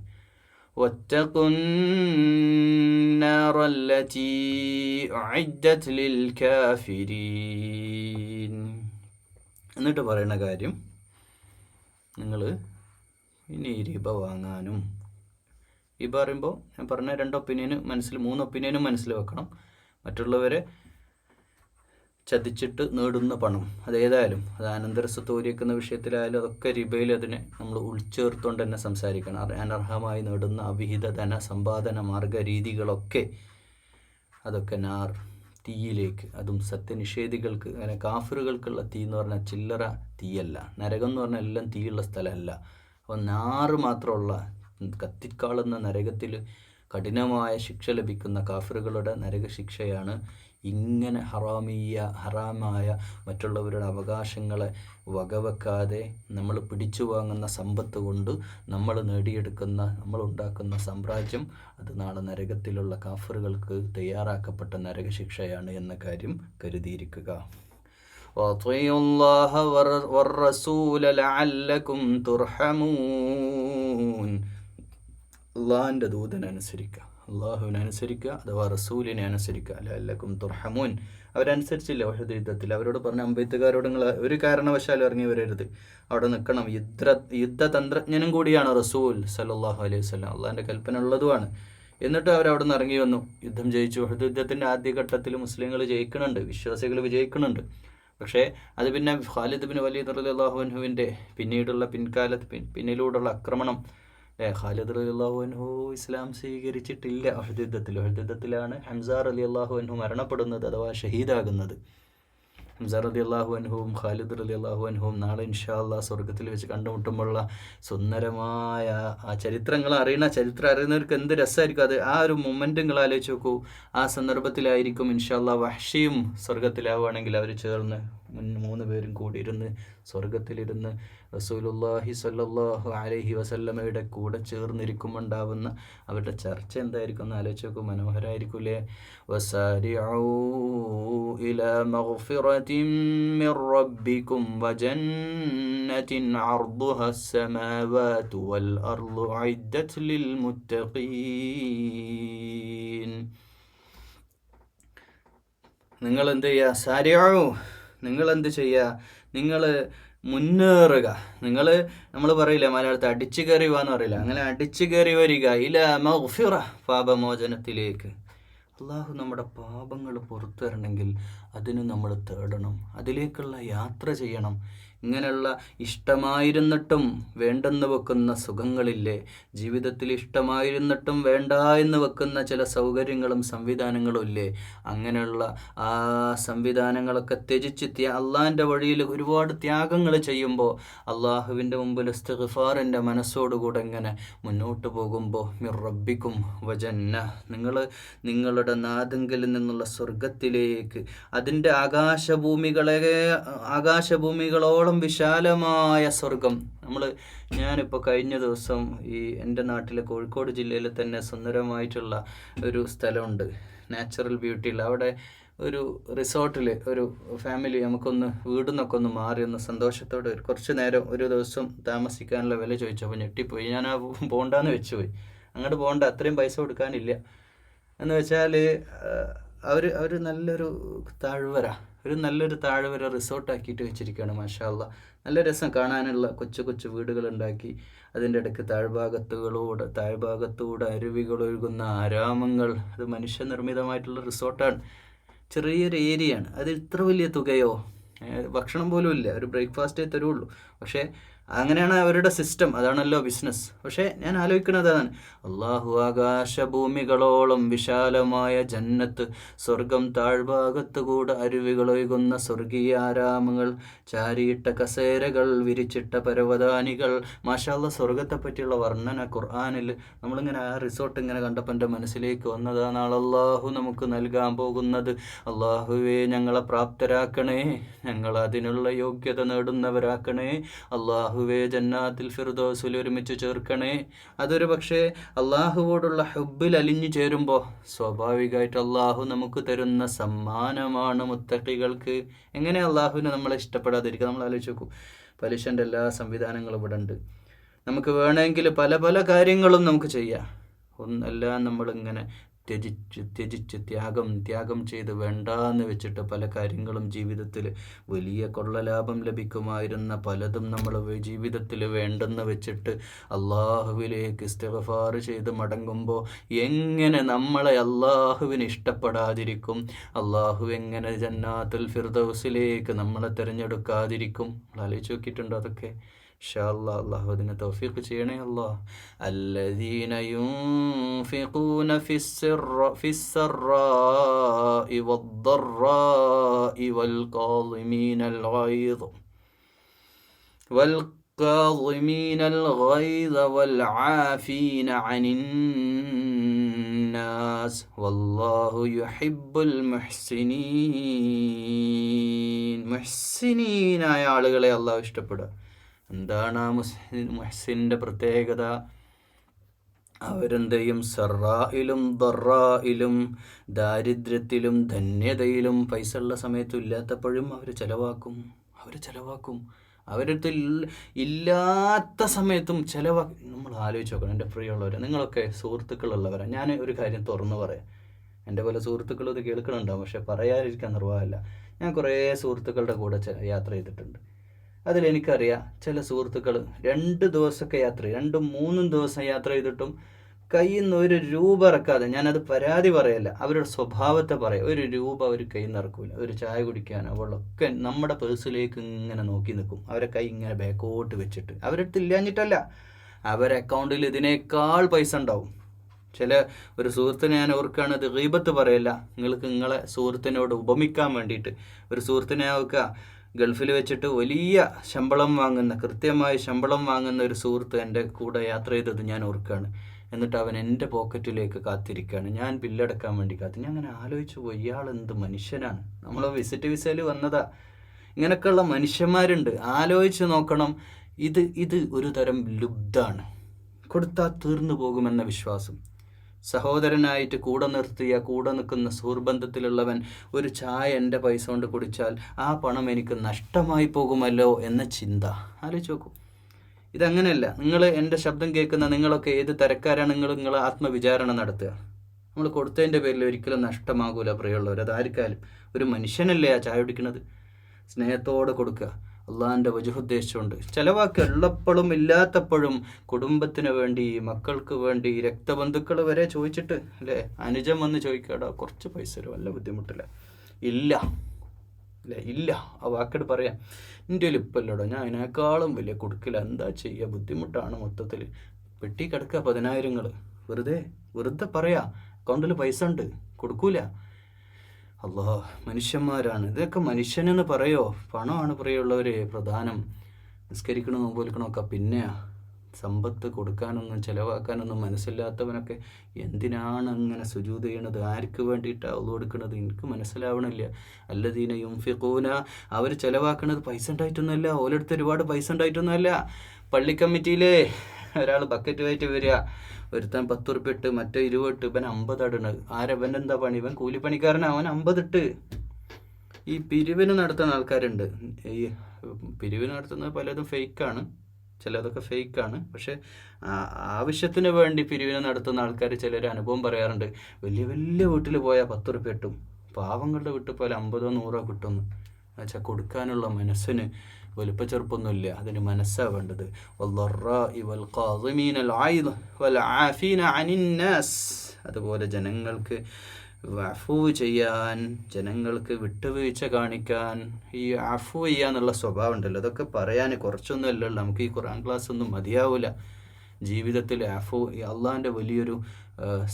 واتقوا النار التي أعدت للكافرين. എന്നിട്ട് പറയുന്ന കാര്യം, നിങ്ങൾ ഇനി റിബ വാങ്ങാനും, റിബ പറയുമ്പോൾ ഞാൻ പറഞ്ഞ 2 ഒപ്പീനിയനും 3 ഒപ്പീനിയനും മനസ്സിൽ വെക്കണം. മറ്റുള്ളവരെ ചതിച്ചിട്ട് നേടുന്ന പണം അതേതായാലും, അത് അനന്തരസ്വത്ത് ഊരിവെക്കുന്ന വിഷയത്തിലായാലും അതൊക്കെ റിബയിൽ അതിനെ നമ്മൾ ഉൾച്ചേർത്തുകൊണ്ട് തന്നെ സംസാരിക്കണം. അനർഹമായി നേടുന്ന അവിഹിത ധന സമ്പാദന മാർഗ രീതികളൊക്കെ അതൊക്കെ തീയിലേക്ക്, അതും സത്യനിഷേധികൾക്ക്, അങ്ങനെ കാഫിറുകൾക്കുള്ള തീ എന്ന് പറഞ്ഞാൽ ചില്ലറ തീയല്ല. നരകം എന്ന് പറഞ്ഞാൽ എല്ലാം തീയുള്ള സ്ഥലമല്ല. അപ്പോൾ മാത്രമുള്ള കത്തിക്കാളുന്ന നരകത്തിൽ കഠിനമായ ശിക്ഷ ലഭിക്കുന്ന കാഫിറുകളുടെ നരകശിക്ഷയാണ് ഇങ്ങനെ ഹറാമായ മറ്റുള്ളവരുടെ അവകാശങ്ങളെ വകവെക്കാതെ നമ്മൾ പിടിച്ചു വാങ്ങുന്ന സമ്പത്ത് കൊണ്ട് നമ്മൾ നേടിയെടുക്കുന്ന, നമ്മളുണ്ടാക്കുന്ന സാമ്രാജ്യം, അത് നാളെ നരകത്തിലുള്ള കാഫിറുകൾക്ക് തയ്യാറാക്കപ്പെട്ട നരകശിക്ഷയാണ് എന്ന കാര്യം കരുതിയിരിക്കുക. وَأَطِيعُوا اللَّهَ وَالرَّسُولَ لَعَلَّكُمْ تُرْحَمُونَ. അള്ളാഹിൻ്റെ ദൂതനനുസരിക്കുക, അള്ളാഹുവിനെ അനുസരിക്കുക, അഥവാ റസൂലിനെ അനുസരിക്കുക. ലഅല്ലക്കും തുർഹമൂൻ. അവരനുസരിച്ചില്ല ഉഹദ് യുദ്ധത്തിൽ. അവരോട് പറഞ്ഞ അമ്പെയ്ത്തുകാരോട് നിങ്ങൾ ഒരു കാരണവശാലും ഇറങ്ങി വരരുത്, അവിടെ നിൽക്കണം. യുദ്ധതന്ത്രജ്ഞനും കൂടിയാണ് റസൂൽ സല്ലല്ലാഹു അലൈഹി വസല്ലം, അള്ളാഹിൻ്റെ കൽപ്പന ഉള്ളതുമാണ്. എന്നിട്ട് അവരവിടെ നിന്ന് ഇറങ്ങി വന്നു, യുദ്ധം ജയിച്ചു. ഉഹദ് യുദ്ധത്തിൻ്റെ ആദ്യഘട്ടത്തിൽ മുസ്ലിങ്ങൾ ജയിക്കുന്നുണ്ട്, വിശ്വാസികൾ വിജയിക്കുന്നുണ്ട്. പക്ഷേ അത് പിന്നെ ഖാലിദ് ബിൻ വലീദ് റളിയല്ലാഹു അൻഹുവിൻ്റെ പിന്നീടുള്ള പിന്നിലൂടെയുള്ള ആക്രമണം, ഖാലിദ് റളിയല്ലാഹു അൻഹു ഇസ്ലാം സ്വീകരിച്ചിട്ടില്ല ഉഹദ് യുദ്ധത്തിൽ. ഉഹദ് യുദ്ധത്തിലാണ് ഹംസ റളിയല്ലാഹു അൻഹു മരണപ്പെടുന്നത്, അഥവാ ഷഹീദാകുന്നത്. ഹംസ റളിയല്ലാഹു അൻഹുവും ഖാലിദ് റളിയല്ലാഹു അൻഹുവും നാളെ ഇൻഷാ അല്ലാഹ് സ്വർഗ്ഗത്തിൽ വെച്ച് കണ്ടുമുട്ടുമ്പോഴുള്ള സുന്ദരമായ ആ ചരിത്രം അറിയുന്നവർക്ക് എന്ത് രസമായിരിക്കും അത്. ആ ഒരു മൊമെൻ്റ് നിങ്ങൾ ആലോചിച്ച് നോക്കൂ. ആ സന്ദർഭത്തിലായിരിക്കും ഇൻഷാ അല്ലാഹ് വഹ്ഷിയും സ്വർഗ്ഗത്തിലാവുകയാണെങ്കിൽ അവർ ചേർന്ന് 3 പേരും കൂടിയിരുന്ന് സ്വർഗ്ഗത്തിലിരുന്ന് റസൂലുള്ളാഹി സ്വല്ലല്ലാഹു അലൈഹി വസല്ലമയുടെ കൂടെ ചേർന്നിരിക്കുമ്പോണ്ടാവുന്ന അവരുടെ ചർച്ച എന്തായിരിക്കും എന്ന് ആലോചിച്ച് നോക്കൂ. മനോഹരമായിരിക്കൂലേ. വസാരിഊ ഇലാ മഗ്ഫിറതിൻ മിർ റബ്ബിക്കും വജന്നത്തിൻ അർദുഹാ അസ്സമാവാതു വൽ അർളു ഉഇദ്ദത് ലിൽ മുത്തഖീൻ. നിങ്ങൾ എന്ത് ചെയ്യുക? സാരിഊ, നിങ്ങളെന്ത് ചെയ്യുക? നിങ്ങൾ മുന്നേറുക. നമ്മൾ പറയില്ല മലയാളത്തിൽ അടിച്ചു കയറി വാന്ന് പറയില്ല, അങ്ങനെ അടിച്ചു കയറി വരിക. ഇലാ മഗ്ഫിറ, പാപമോചനത്തിലേക്ക്. അള്ളാഹു നമ്മുടെ പാപങ്ങൾ പുറത്തു തരണമെങ്കിൽ അതിന് നമ്മൾ തേടണം, അതിലേക്കുള്ള യാത്ര ചെയ്യണം. ഇങ്ങനെയുള്ള ഇഷ്ടമായിരുന്നിട്ടും വേണ്ടെന്ന് വെക്കുന്ന സുഖങ്ങളില്ലേ ജീവിതത്തിൽ, ഇഷ്ടമായിരുന്നിട്ടും വേണ്ട എന്ന് വെക്കുന്ന ചില സൗകര്യങ്ങളും സംവിധാനങ്ങളും ഇല്ലേ, അങ്ങനെയുള്ള ആ സംവിധാനങ്ങളൊക്കെ ത്യജിച്ച് അള്ളാഹിൻ്റെ വഴിയിൽ ഒരുപാട് ത്യാഗങ്ങൾ ചെയ്യുമ്പോൾ അള്ളാഹുവിൻ്റെ മുമ്പിൽ ഇസ്തിഗ്ഫാറിൻ്റെ മനസ്സോടുകൂടെ ഇങ്ങനെ മുന്നോട്ട് പോകുമ്പോൾ മിർ റബ്ബിക്കും വജന്ന, നിങ്ങളുടെ നാഥങ്കിൽ നിന്നുള്ള സ്വർഗത്തിലേക്ക്, അതിൻ്റെ ആകാശഭൂമികളോളം വിശാലമായ സ്വർഗം. ഞാനിപ്പോൾ കഴിഞ്ഞ ദിവസം എൻ്റെ നാട്ടിലെ കോഴിക്കോട് ജില്ലയിൽ തന്നെ സുന്ദരമായിട്ടുള്ള ഒരു സ്ഥലമുണ്ട്, നാച്ചുറൽ ബ്യൂട്ടിയുള്ള. അവിടെ ഒരു റിസോർട്ടിൽ ഒരു ഫാമിലി നമുക്കൊന്ന് വീടിന്നൊക്കെ ഒന്ന് മാറി ഒന്ന് സന്തോഷത്തോടെ കുറച്ച് നേരം ഒരു ദിവസം താമസിക്കാനുള്ള വില ചോദിച്ചപ്പോൾ ഞെട്ടിപ്പോയി. ഞാൻ പോകണ്ടെന്ന് വെച്ചുപോയി. അങ്ങോട്ട് പോകണ്ട, അത്രയും പൈസ കൊടുക്കാനില്ല എന്ന് വെച്ചാൽ അവർ നല്ലൊരു താഴ്വര റിസോർട്ടാക്കിയിട്ട് വെച്ചിരിക്കുകയാണ്. മാഷാ അല്ലാഹ്, നല്ല രസം കാണാനുള്ള കൊച്ചു കൊച്ചു വീടുകളുണ്ടാക്കി അതിൻ്റെ ഇടയ്ക്ക് താഴ്ഭാഗത്തൂടെ അരുവികൾ ഒഴുകുന്ന ആരാമങ്ങൾ. അത് മനുഷ്യനിർമ്മിതമായിട്ടുള്ള റിസോർട്ടാണ്, ചെറിയൊരു ഏരിയയാണ്. അത് ഇത്ര വലിയ തുകയോ ഭക്ഷണം പോലും ഇല്ല, ഒരു ബ്രേക്ക്ഫാസ്റ്റേ തരുള്ളൂ. പക്ഷേ അങ്ങനെയാണ് അവരുടെ സിസ്റ്റം, അതാണല്ലോ ബിസിനസ്. പക്ഷേ ഞാൻ ആലോചിക്കുന്നത് അതാണ്, അള്ളാഹു ആകാശഭൂമികളോളം വിശാലമായ ജന്നത്ത്, സ്വർഗം, താഴ്ഭാഗത്ത് കൂടെ അരുവികളൊഴുകുന്ന സ്വർഗീയ ആരാമങ്ങൾ, ചാരിയിട്ട കസേരകൾ, വിരിച്ചിട്ട പരവതാനികൾ. മാഷാ അല്ലാഹ്, സ്വർഗത്തെ പറ്റിയുള്ള വർണ്ണന ഖുർആനിൽ നമ്മളിങ്ങനെ ആ റിസോർട്ട് ഇങ്ങനെ കണ്ടപ്പോൾ എൻ്റെ മനസ്സിലേക്ക് വന്നതാണ് അള്ളാഹു നമുക്ക് നൽകാൻ പോകുന്നത്. അള്ളാഹുവേ, ഞങ്ങളെ പ്രാപ്തരാക്കണേ, ഞങ്ങൾ അതിനുള്ള യോഗ്യത നേടുന്നവരാക്കണേ. അള്ളാഹുവേ, ജന്നാത്തിൽ ഫിർദൗസിൽ ഒരുമിച്ച് ചേർക്കണേ. അതൊരു പക്ഷേ അള്ളാഹുവോടുള്ള ഹുബ്ബിൽ അലിഞ്ഞു ചേരുമ്പോൾ സ്വാഭാവികമായിട്ട് അള്ളാഹു നമുക്ക് തരുന്ന സമ്മാനമാണ് മുത്തഖികൾക്ക്. എങ്ങനെ അള്ളാഹുവിനെ നമ്മളെ ഇഷ്ടപ്പെടാതിരിക്കുക? നമ്മൾ ആലോചിച്ച് നോക്കൂ. പലിശൻ്റെ എല്ലാ സംവിധാനങ്ങളും ഇവിടെ ഉണ്ട്. നമുക്ക് വേണമെങ്കിൽ പല പല കാര്യങ്ങളും നമുക്ക് ചെയ്യാം. എല്ലാം നമ്മളിങ്ങനെ ത്യജിച്ച് ത്യാഗം ചെയ്ത് വേണ്ടാന്ന് വെച്ചിട്ട് പല കാര്യങ്ങളും ജീവിതത്തിൽ വലിയ കൊള്ളലാഭം ലഭിക്കുമായിരുന്ന പലതും നമ്മൾ ജീവിതത്തിൽ വേണ്ടെന്ന് വെച്ചിട്ട് അള്ളാഹുവിലേക്ക് ഇസ്തിഗ്ഫാർ ചെയ്ത് മടങ്ങുമ്പോൾ എങ്ങനെ നമ്മളെ അള്ളാഹുവിന് ഇഷ്ടപ്പെടാതിരിക്കും? അള്ളാഹു എങ്ങനെ ജന്നാത്തുൽ ഫിർദൗസിലേക്ക് നമ്മളെ തിരഞ്ഞെടുക്കാതിരിക്കും? ആലോചിച്ച് നോക്കിയിട്ടുണ്ടോ അതൊക്കെ? ഇൻഷാ അല്ലാഹ് അല്ലാഹു അതിനെ തൗഫീഖ് ചെയ്യണേ അല്ലാഹ്. അല്ലദീന യുൻഫിഖൂന ഫിസ്സറാഇ വദ്ദറാഇ വൽകാളിമീനൽ ഗൈദ് والكاظمين الغيظ والعافين عن الناس والله يحب المحسنين. മുഹ്സിനീനായ ആളുകളെ അള്ളാഹു ഇഷ്ടപ്പെടുക. എന്താണ് ആ മുഹ്സിൻ്റെ പ്രത്യേകത? അവരെന്തെയും സറായിലും ദറായിലും, ദാരിദ്ര്യത്തിലും ധന്യതയിലും, പൈസ ഉള്ള സമയത്തും ഇല്ലാത്തപ്പോഴും അവർ ചിലവാക്കും. അവരടുത്ത് ഇല്ലാത്ത സമയത്തും ചിലവാക്കി. നമ്മൾ ആലോചിച്ച് നോക്കണം എൻ്റെ പ്രിയമുള്ളവർ, നിങ്ങളൊക്കെ സുഹൃത്തുക്കളുള്ളവരാണ്. ഞാൻ ഒരു കാര്യം തുറന്നു പറയാം. എൻ്റെ പല സുഹൃത്തുക്കളും ഇത് കേൾക്കണുണ്ടാവും, പക്ഷെ പറയാതിരിക്കാൻ നിർവാഹമില്ല. ഞാൻ കുറേ സുഹൃത്തുക്കളുടെ കൂടെ യാത്ര ചെയ്തിട്ടുണ്ട്. അതിലെനിക്കറിയാം ചില സുഹൃത്തുക്കൾ 2 ദിവസമൊക്കെ 2-3 ദിവസം യാത്ര ചെയ്തിട്ടും കയ്യിൽ നിന്ന് ഒരു രൂപ ഇറക്കാതെ, ഞാനത് പരാതി പറയല്ല, അവരുടെ സ്വഭാവത്തെ പറയാം, ഒരു രൂപ അവർ കയ്യിൽ നിന്ന് ഇറക്കില്ല. ഒരു ചായ കുടിക്കാനോ വെള്ളമൊക്കെ നമ്മുടെ പേഴ്സിലേക്ക് ഇങ്ങനെ നോക്കി നിൽക്കും. അവരെ കൈ ഇങ്ങനെ ബാക്കോട്ട് വെച്ചിട്ട്. അവരടുത്ത് ഇല്ലാഞ്ഞിട്ടല്ല, അവരെ അക്കൗണ്ടിൽ ഇതിനേക്കാൾ പൈസ ഉണ്ടാവും. ഒരു സുഹൃത്തിനെ ഞാൻ ഓർക്കുകയാണ്, അത് ഗീബത്ത് പറയല്ല, നിങ്ങൾക്ക് നിങ്ങളെ സുഹൃത്തിനോട് ഉപമിക്കാൻ വേണ്ടിയിട്ട്. ഒരു സുഹൃത്തിനെ ഓർക്കുക, ഗൾഫിൽ വെച്ചിട്ട് വലിയ കൃത്യമായി ശമ്പളം വാങ്ങുന്ന ഒരു സുഹൃത്ത് എൻ്റെ കൂടെ യാത്ര ചെയ്തത് ഞാൻ ഓർക്കുകയാണ്. എന്നിട്ട് അവൻ എൻ്റെ പോക്കറ്റിലേക്ക് കാത്തിരിക്കുകയാണ്, ഞാൻ ബില്ലടക്കാൻ വേണ്ടി ഞാൻ അങ്ങനെ ആലോചിച്ചു പോയി, ഇയാൾ എന്ത് മനുഷ്യനാണ്. നമ്മൾ വിസിറ്റ് വിസയിൽ വന്നതാ. ഇങ്ങനെയൊക്കെയുള്ള മനുഷ്യന്മാരുണ്ട്. ആലോചിച്ച് നോക്കണം. ഇത് ഒരു തരം ലുബ്ധാണ്. കൊടുത്താൽ തീർന്നു പോകുമെന്ന വിശ്വാസം. സഹോദരനായിട്ട് കൂടെ നിൽക്കുന്ന സുഹൃബന്ധത്തിലുള്ളവൻ ഒരു ചായ എൻ്റെ പൈസ കൊണ്ട് കുടിച്ചാൽ ആ പണം എനിക്ക് നഷ്ടമായി പോകുമല്ലോ എന്ന ചിന്ത. ആലോചിച്ച് നോക്കൂ. ഇതങ്ങനെയല്ല. നിങ്ങൾ എൻ്റെ ശബ്ദം കേൾക്കുന്ന നിങ്ങളൊക്കെ ഏത് തരക്കാരാണ്? നിങ്ങളെ ആത്മവിചാരണ നടത്തുക. നമ്മൾ കൊടുത്തതിൻ്റെ പേരിൽ ഒരിക്കലും നഷ്ടമാകൂല പ്രിയമുള്ളവർ. അതാർക്കാലും ഒരു മനുഷ്യനല്ലേ ആ ചായ കുടിക്കുന്നത്. സ്നേഹത്തോടെ കൊടുക്കുക, അള്ളാഹിൻ്റെ വജുഹുദ്ദേശമുണ്ട്. ചിലവാക്കുക, ഉള്ളപ്പോഴും ഇല്ലാത്തപ്പോഴും, കുടുംബത്തിന് വേണ്ടി, മക്കൾക്ക് വേണ്ടി, രക്തബന്ധുക്കൾ വരെ ചോദിച്ചിട്ട് അല്ലേ, അനുജൻ വന്ന് ചോദിക്കാടാ കുറച്ച് പൈസ തരും, വല്ല ബുദ്ധിമുട്ടില്ല. ഇല്ല അല്ലേ, ഇല്ല. ആ വാക്കട് പറയാം, എൻ്റെ കയ്യിൽ ഇപ്പല്ലടോ, ഞാൻ അതിനേക്കാളും വലിയ കൊടുക്കില്ല, എന്താ ചെയ്യുക, ബുദ്ധിമുട്ടാണ് മൊത്തത്തിൽ. പെട്ടി കിടക്കുക 10,000. വെറുതെ പറയാ, അക്കൗണ്ടിൽ പൈസ ഉണ്ട്, കൊടുക്കൂല. അല്ലാഹ്, മനുഷ്യന്മാരാണ് ഇതൊക്കെ. മനുഷ്യനെന്ന് പറയോ, പണമാണ് പ്രിയമുള്ളവർ പ്രധാനം. നിസ്കരിക്കണോ നോമ്പോലിക്കണമൊക്കെ പിന്നെ. സമ്പത്ത് കൊടുക്കാനൊന്നും ചിലവാക്കാനൊന്നും മനസ്സില്ലാത്തവനൊക്കെ എന്തിനാണ് അങ്ങനെ സുജൂദ് ചെയ്യണത്? ആർക്ക് വേണ്ടിയിട്ടാണ് അത് കൊടുക്കുന്നത്? എനിക്ക് മനസ്സിലാവണില്ല. അല്ലദീന യുൻഫിഖൂന, അവർ ചിലവാക്കണത് പൈസ ഉണ്ടായിട്ടൊന്നുമല്ല, ഓരോരുത്തർ ഒരുപാട് പൈസ ഉണ്ടായിട്ടൊന്നുമല്ല. പള്ളി കമ്മിറ്റിയിലെ ഒരാൾ ബക്കറ്റുമായിട്ട് വരിക, ഒരുത്തൻ 10 ഉറുപ്പിക ഇട്ട്, മറ്റേ 20 ഇട്ട്, ഇവൻ 50 ഇടുന്നത്. ആരവൻ എന്താ പണി? ഇവൻ കൂലിപ്പണിക്കാരനാണ്, അവൻ 50 ഇട്ട്. ഈ പിരിവിന് നടത്തുന്ന ആൾക്കാരുണ്ട്. ഈ പിരിവിന് നടത്തുന്നത് പലതും ഫേക്കാണ്, ചിലതൊക്കെ ഫേക്കാണ്. പക്ഷെ ആവശ്യത്തിന് വേണ്ടി പിരിവിന് നടത്തുന്ന ആൾക്കാർ ചിലർ അനുഭവം പറയാറുണ്ട്. വലിയ വലിയ വീട്ടിൽ പോയാൽ 10 ഉറുപ്പിക കിട്ടും, പാവങ്ങളുടെ വീട്ടിൽ പോലെ 50 100 കിട്ടുമെന്ന്. എന്നുവെച്ചാൽ കൊടുക്കാനുള്ള മനസ്സിന് വലുപ്പ ചെറുപ്പൊന്നുമില്ല, അതിന് മനസ്സാണ് വേണ്ടത്. അതുപോലെ ജനങ്ങൾക്ക് അഫ്വ ചെയ്യാൻ, ജനങ്ങൾക്ക് വിട്ടുവീഴ്ച കാണിക്കാൻ, ഈ അഫ്വ ചെയ്യാന്നുള്ള സ്വഭാവം ഉണ്ടല്ലോ, അതൊക്കെ പറയാൻ കുറച്ചൊന്നും അല്ലല്ലോ. നമുക്ക് ഈ ഖുർആൻ ക്ലാസ് ഒന്നും മതിയാവില്ല. ജീവിതത്തിൽ അഫ്വ അള്ളാഹിൻ്റെ വലിയൊരു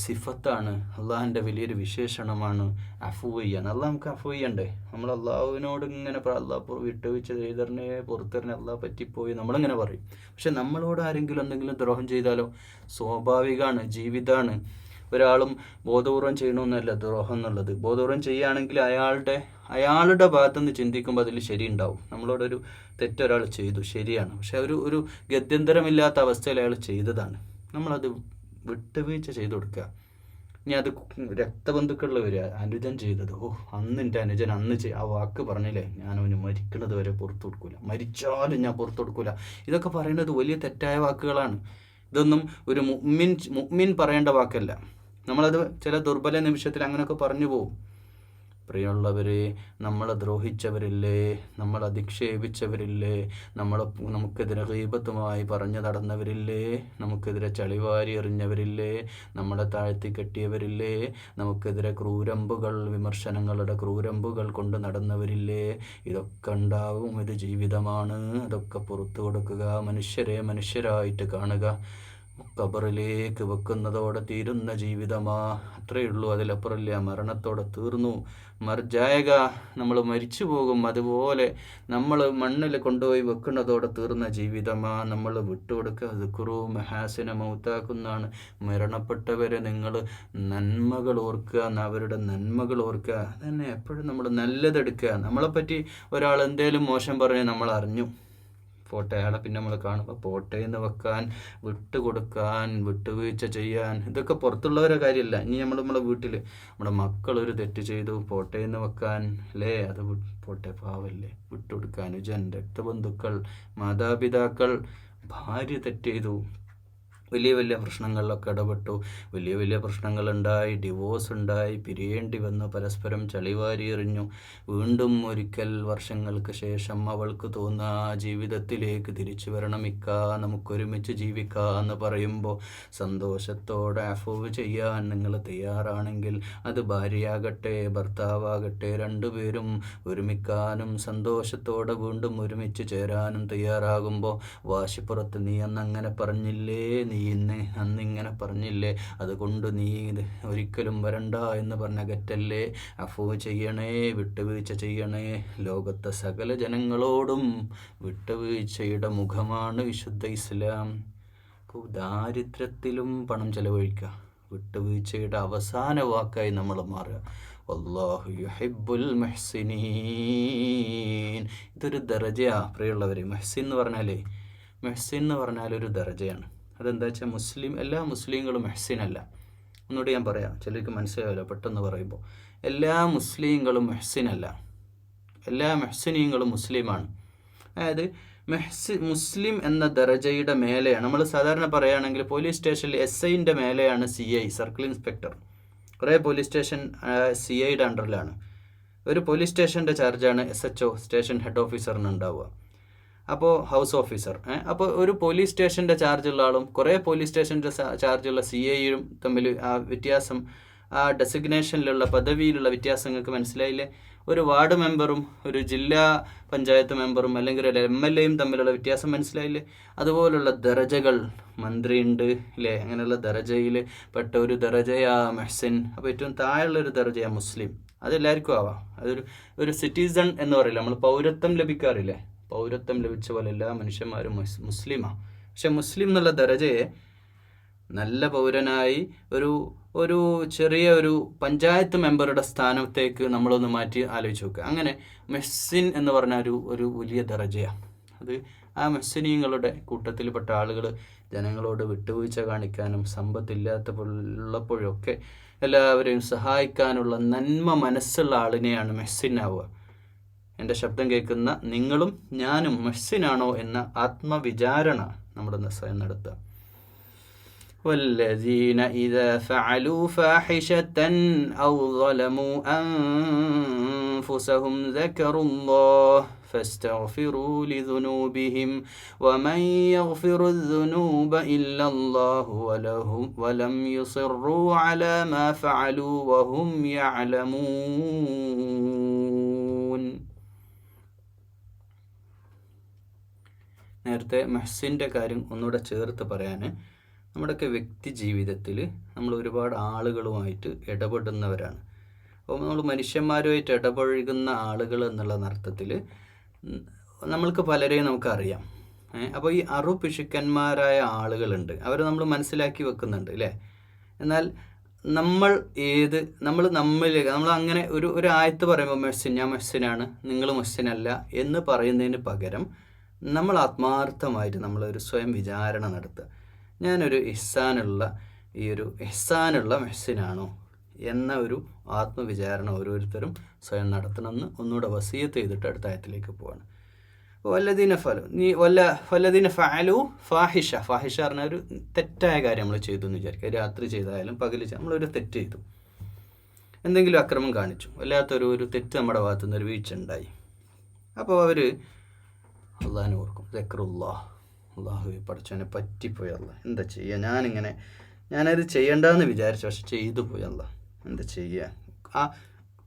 സിഫത്താണ്, അള്ളാഹിൻ്റെ വലിയൊരു വിശേഷണമാണ് അഫ്വ ചെയ്യാൻ. അള്ളാഹ് നമുക്ക് അഫ്വ ചെയ്യണ്ടേ? നമ്മൾ അള്ളാഹുവിനോട് ഇങ്ങനെ അള്ളാഹ് വിട്ടുവീഴ്ച ചെയ്തറിനെ പുറത്തറിനെ അള്ളാഹ് പറ്റിപ്പോയി നമ്മളിങ്ങനെ പറയും. പക്ഷെ നമ്മളോട് ആരെങ്കിലും എന്തെങ്കിലും ദ്രോഹം ചെയ്താലോ? സ്വാഭാവികമാണ്, ജീവിതമാണ്. ഒരാളും ബോധപൂർവം ചെയ്യണമെന്നല്ല ദ്രോഹം എന്നുള്ളത്. ബോധപൂർവം ചെയ്യുകയാണെങ്കിൽ അയാളുടെ ഭാഗത്തുനിന്ന് ചിന്തിക്കുമ്പോൾ അതിൽ ശരി ഉണ്ടാവും. നമ്മളോടൊരു തെറ്റൊരാൾ ചെയ്തു, ശരിയാണ്, പക്ഷെ ഒരു ഗത്യന്തരമില്ലാത്ത അവസ്ഥയിൽ അയാൾ ചെയ്തതാണ്. നമ്മളത് വിട്ടുവീഴ്ച ചെയ്തു കൊടുക്കുക. ഇനി അത് രക്തബന്ധുക്കളിൽ വരിക, അനുജൻ ചെയ്തത്, അന്ന് എൻ്റെ അനുജൻ ആ വാക്ക് പറഞ്ഞില്ലേ, ഞാൻ അവന് മരിക്കുന്നത് വരെ പുറത്തു കൊടുക്കൂല, മരിച്ചാലും ഞാൻ പുറത്തു കൊടുക്കൂല. ഇതൊക്കെ പറയുന്നത് വലിയ തെറ്റായ വാക്കുകളാണ്. ഇതൊന്നും ഒരു മുഅ്മിൻ പറയേണ്ട വാക്കല്ല. നമ്മളത് ചില ദുർബല നിമിഷത്തിൽ അങ്ങനെയൊക്കെ പറഞ്ഞു പോകും. പ്രിയമുള്ളവരെ, നമ്മളെ ദ്രോഹിച്ചവരില്ലേ, നമ്മൾ അധിക്ഷേപിച്ചവരില്ലേ, നമുക്കെതിരെ ഗീബത്തുമായി പറഞ്ഞു നടന്നവരില്ലേ, നമുക്കെതിരെ ചളിവാരി എറിഞ്ഞവരില്ലേ, നമ്മളെ താഴ്ത്തി കെട്ടിയവരില്ലേ, നമുക്കെതിരെ വിമർശനങ്ങളുടെ ക്രൂരമ്പുകൾ കൊണ്ട് നടന്നവരില്ലേ. ഇതൊക്കെ ഉണ്ടാവും. ഇത് ജീവിതമാണ്. അതൊക്കെ പുറത്തു കൊടുക്കുക. മനുഷ്യരെ മനുഷ്യരായിട്ട് കാണുക. ഖബറിലേക്ക് വെക്കുന്നതോടെ തീരുന്ന ജീവിതമാ, അത്രയേ ഉള്ളൂ, അതിലപ്പുറമില്ല. മരണത്തോടെ തീർന്നു. മർജായക, നമ്മൾ മരിച്ചു പോകും. അതുപോലെ നമ്മൾ മണ്ണിൽ കൊണ്ടുപോയി വെക്കുന്നതോടെ തീർന്ന ജീവിതമാ നമ്മൾ വിട്ടുകൊടുക്കുക. ദിക്റു മഹാസിന മൗത്താക്കുന്നതാണ്. മരണപ്പെട്ടവരെ നിങ്ങൾ നന്മകൾ ഓർക്കുക, അവരുടെ നന്മകൾ ഓർക്കുക. അതന്നെ എപ്പോഴും നമ്മൾ നല്ലതെടുക്കുക. നമ്മളെപ്പറ്റി ഒരാൾ എന്തേലും മോശം പറഞ്ഞ് നമ്മൾ അറിഞ്ഞു, പോട്ടെ, അയാളെ പിന്നെ നമ്മൾ കാണുമ്പോൾ പോട്ടെ എന്ന് വെക്കാൻ, വിട്ടുകൊടുക്കാൻ, വിട്ടുവീഴ്ച ചെയ്യാൻ, ഇതൊക്കെ പുറത്തുള്ളവരെ കാര്യമല്ല. ഇനി നമ്മളെ വീട്ടിൽ നമ്മുടെ മക്കളൊരു തെറ്റ് ചെയ്തു, പോട്ടെ എന്ന് വെക്കാൻ, അല്ലേ, അത് പോട്ടെ, പാവല്ലേ, വിട്ടുകൊടുക്കാൻ. രക്തബന്ധുക്കൾ, മാതാപിതാക്കൾ, ഭാര്യ തെറ്റ് ചെയ്തു, വലിയ വലിയ പ്രശ്നങ്ങളിലൊക്കെ ഇടപെട്ടു, വലിയ പ്രശ്നങ്ങളുണ്ടായി, ഡിവോഴ്സ് ഉണ്ടായി, പിരിയേണ്ടി വന്നു, പരസ്പരം ചളിവാരി എറിഞ്ഞു. വീണ്ടും ഒരിക്കൽ വർഷങ്ങൾക്ക് ശേഷം അവൾക്ക് തോന്നുക ജീവിതത്തിലേക്ക് തിരിച്ചു വരണമിക്ക, നമുക്കൊരുമിച്ച് ജീവിക്കുക എന്ന് പറയുമ്പോൾ സന്തോഷത്തോടെ അഫ്വ് ചെയ്യാൻ നിങ്ങൾ തയ്യാറാണെങ്കിൽ, അത് ഭാര്യയാകട്ടെ ഭർത്താവാകട്ടെ, രണ്ടുപേരും ഒരുമിക്കാനും സന്തോഷത്തോടെ വീണ്ടും ഒരുമിച്ച് ചേരാനും തയ്യാറാകുമ്പോൾ, വാശിപ്പുറത്ത് നീ അന്നങ്ങനെ പറഞ്ഞില്ലേ, നീ അന്നിങ്ങനെ പറഞ്ഞില്ലേ, അതുകൊണ്ട് നീ ഒരിക്കലും വരണ്ട എന്ന് പറഞ്ഞ ഗറ്റല്ലേ, അഫ്വ് ചെയ്യണേ, വിട്ടുവീഴ്ച ചെയ്യണേ. ലോകത്തെ സകല ജനങ്ങളോടും വിട്ടുവീഴ്ചയുടെ മുഖമാണ് വിശുദ്ധ ഇസ്ലാം. ദാരിദ്ര്യത്തിലും പണം ചെലവഴിക്കുക, വിട്ടുവീഴ്ചയുടെ അവസാന വാക്കായി നമ്മൾ മാറുക. വല്ലാഹു യുഹിബ്ബുൽ മുഹ്സിനീൻ. ഇതൊരു ദറജയാ പ്രിയമുള്ളവർ. മുഹ്സിൻ എന്ന് പറഞ്ഞാൽ ഒരു ദറജയാണ്. അതെന്താ വെച്ചാൽ എല്ലാ മുസ്ലിങ്ങളും മുഹ്സിനല്ല. ഒന്നുകൂടി ഞാൻ പറയാം, ചിലർക്ക് മനസ്സിലാവില്ല പെട്ടെന്ന് പറയുമ്പോൾ. എല്ലാ മുസ്ലിങ്ങളും മുഹ്സിനല്ല, എല്ലാ മുഹ്സിനീങ്ങളും മുസ്ലിമാണ്. അതായത് മുസ്ലിം എന്ന ദറജയുടെ മേലെയാണ്. നമ്മൾ സാധാരണ പറയുകയാണെങ്കിൽ പോലീസ് സ്റ്റേഷനിൽ SIൻ്റെ മേലെയാണ് CI, സർക്കിൾ ഇൻസ്പെക്ടർ. കുറേ പോലീസ് സ്റ്റേഷൻ CIയുടെ അണ്ടറിലാണ്. ഒരു പോലീസ് സ്റ്റേഷൻ്റെ ചാർജാണ് SHO, സ്റ്റേഷൻ ഹെഡ് ഓഫീസറിന് ഉണ്ടാവുക. അപ്പോൾ ഹൗസ് ഓഫീസർ. അപ്പോൾ ഒരു പോലീസ് സ്റ്റേഷൻ്റെ ചാർജുള്ള ആളും കുറേ പോലീസ് സ്റ്റേഷൻ്റെ ചാർജുള്ള CIയും തമ്മിൽ ആ വ്യത്യാസം, ആ ഡെസിഗ്നേഷനിലുള്ള പദവിയിലുള്ള വ്യത്യാസങ്ങൾക്ക് മനസ്സിലായില്ലേ? ഒരു വാർഡ് മെമ്പറും ഒരു ജില്ലാ പഞ്ചായത്ത് മെമ്പറും അല്ലെങ്കിൽ ഒരു MLAയും തമ്മിലുള്ള വ്യത്യാസം മനസ്സിലായില്ലേ? അതുപോലുള്ള ദറജകൾ മന്ത്രിയുണ്ട്, ഇല്ലേ? അങ്ങനെയുള്ള ദറജയിൽ പെട്ട ഒരു ദറജയാ മുഹ്സിൻ. അപ്പോൾ ഏറ്റവും താഴെയുള്ളൊരു ദറജയാ മുസ്ലിം. അതെല്ലാവർക്കും ആവാം. ഒരു സിറ്റിസൺ എന്ന് പറയില്ല, നമ്മൾ പൗരത്വം ലഭിക്കാറില്ലേ? പൗരത്വം ലഭിച്ച പോലെ എല്ലാ മനുഷ്യന്മാരും മുസ്ലിമാണ്. പക്ഷെ മുസ്ലിം എന്നുള്ള ദറജയെ നല്ല പൗരനായി ഒരു ചെറിയ ഒരു പഞ്ചായത്ത് മെമ്പറുടെ സ്ഥാനത്തേക്ക് നമ്മളൊന്ന് മാറ്റി ആലോചിച്ച് നോക്കുക. അങ്ങനെ മുഹ്സിൻ എന്ന് പറഞ്ഞ ഒരു വലിയ ദറജയാണ്. അത് ആ മുഹ്സിനീങ്ങളുടെ കൂട്ടത്തിൽപ്പെട്ട ആളുകൾ ജനങ്ങളോട് വിട്ടുവീഴ്ച കാണിക്കാനും സമ്പത്തില്ലാത്തപ്പോഴൊക്കെ എല്ലാവരെയും സഹായിക്കാനുള്ള നന്മ മനസ്സുള്ള ആളിനെയാണ് മുഹ്സിനാവുക. എൻ്റെ ശബ്ദം കേൾക്കുന്ന നിങ്ങളും ഞാനും മുഹ്സിനാണോ എന്ന ആത്മവിചാരണ നമ്മുടെ സ്വയം നടത്തുക. والذين إذا فعلوا فاحشة أو ظلموا أنفسهم ذكروا الله فاستغفروا لذنوبهم ومن يغفر الذنوب إلا الله ولم يصروا على ما فعلوا وهم يعلمون. നേരത്തെ മുഹ്സിൻ്റെ കാര്യം ഒന്നുകൂടെ ചേർത്ത് പറയാൻ, നമ്മുടെയൊക്കെ വ്യക്തി ജീവിതത്തിൽ നമ്മൾ ഒരുപാട് ആളുകളുമായിട്ട് ഇടപെടുന്നവരാണ്. അപ്പോൾ നമ്മൾ മനുഷ്യന്മാരുമായിട്ട് ഇടപഴകുന്ന ആളുകൾ എന്നുള്ള അർത്ഥത്തിൽ നമ്മൾക്ക് പലരെയും നമുക്കറിയാം. അപ്പോൾ ഈ പിശുക്കന്മാരായ ആളുകളുണ്ട്, അവരെ നമ്മൾ മനസ്സിലാക്കി വെക്കുന്നുണ്ട്, അല്ലേ? എന്നാൽ നമ്മൾ അങ്ങനെ ഒരു ആയത്ത് പറയുമ്പോൾ ഞാൻ മുഹ്സിനാണ്, നിങ്ങൾ മുഹ്സിനല്ല എന്ന് പറയുന്നതിന് പകരം നമ്മൾ ആത്മാർത്ഥമായിട്ട് നമ്മളൊരു സ്വയം വിചാരണ നടത്തുക. ഞാനൊരു ഇഹ്സാനുള്ള മുഹ്സിനാണോ എന്ന ഒരു ആത്മവിചാരണ ഓരോരുത്തരും സ്വയം നടത്തണമെന്ന് ഒന്നുകൂടെ വസിയത്ത് ചെയ്തിട്ട് അടുത്ത ആയത്തിലേക്ക് പോവാണ്. വല്ലദീന ഫഅലു ഫാഹിഷ പറഞ്ഞാൽ ഒരു തെറ്റായ കാര്യം നമ്മൾ ചെയ്തു എന്ന് വിചാരിക്കുക. രാത്രി ചെയ്തായാലും പകൽ നമ്മളൊരു തെറ്റ് ചെയ്തു, എന്തെങ്കിലും അക്രമം കാണിച്ചു, അല്ലാത്തൊരു തെറ്റ് നമ്മുടെ ഭാഗത്തുനിന്ന് ഒരു വീഴ്ച ഉണ്ടായി. അപ്പോൾ അവർ അള്ളാഹിനെ ഓർക്കും, ദിക്റുല്ലാഹ്, അള്ളാഹുവേ പടച്ചവനെ പറ്റിപ്പോയി, അല്ലാഹ് എന്താ ചെയ്യുക, ഞാനത് ചെയ്യണ്ടെന്ന് വിചാരിച്ചു, പക്ഷെ ചെയ്തു പോയി, അല്ലാഹ് എന്താ ചെയ്യുക. ആ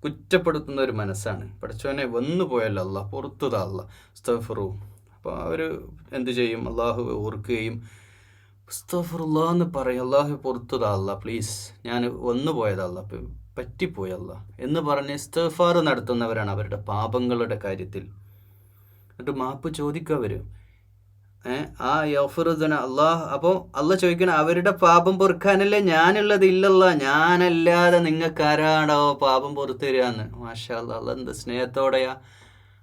കുറ്റപ്പെടുത്തുന്ന ഒരു മനസ്സാണ്. പടച്ചവനെ വന്നു പോയല്ലോ, അല്ലാഹ് പുറത്തുതാ, അല്ലാഹ് അസ്തഗ്ഫിറു. അപ്പോൾ അവർ എന്ത് ചെയ്യും? അള്ളാഹുവെ ഓർക്കുകയും അസ്തഗ്ഫിറുല്ലാ എന്ന് പറയും. അല്ലാഹു പുറത്തുതാ അല്ലാ പ്ലീസ്, ഞാൻ വന്നു പോയതല്ല, പറ്റിപ്പോയല്ല എന്ന് പറഞ്ഞ് ഇസ്തിഗ്ഫാർ നടത്തുന്നവരാണ് അവരുടെ പാപങ്ങളുടെ കാര്യത്തിൽ. എന്നിട്ട് മാപ്പ് ചോദിക്കുക അവർ. ആ യഗ്ഫിറുദ്ദന അള്ളാഹ്. അപ്പോൾ അള്ളാഹ് ചോദിക്കണം, അവരുടെ പാപം പൊറുക്കാനല്ലേ ഞാനുള്ളത്? ഇല്ലല്ല, ഞാനല്ലാതെ നിങ്ങൾക്കാരാണോ പാപം പൊറുത്തു തരികയെന്ന്. മാഷാ അല്ലാഹ്, അള്ളാഹ് എന്ത് സ്നേഹത്തോടെയാ.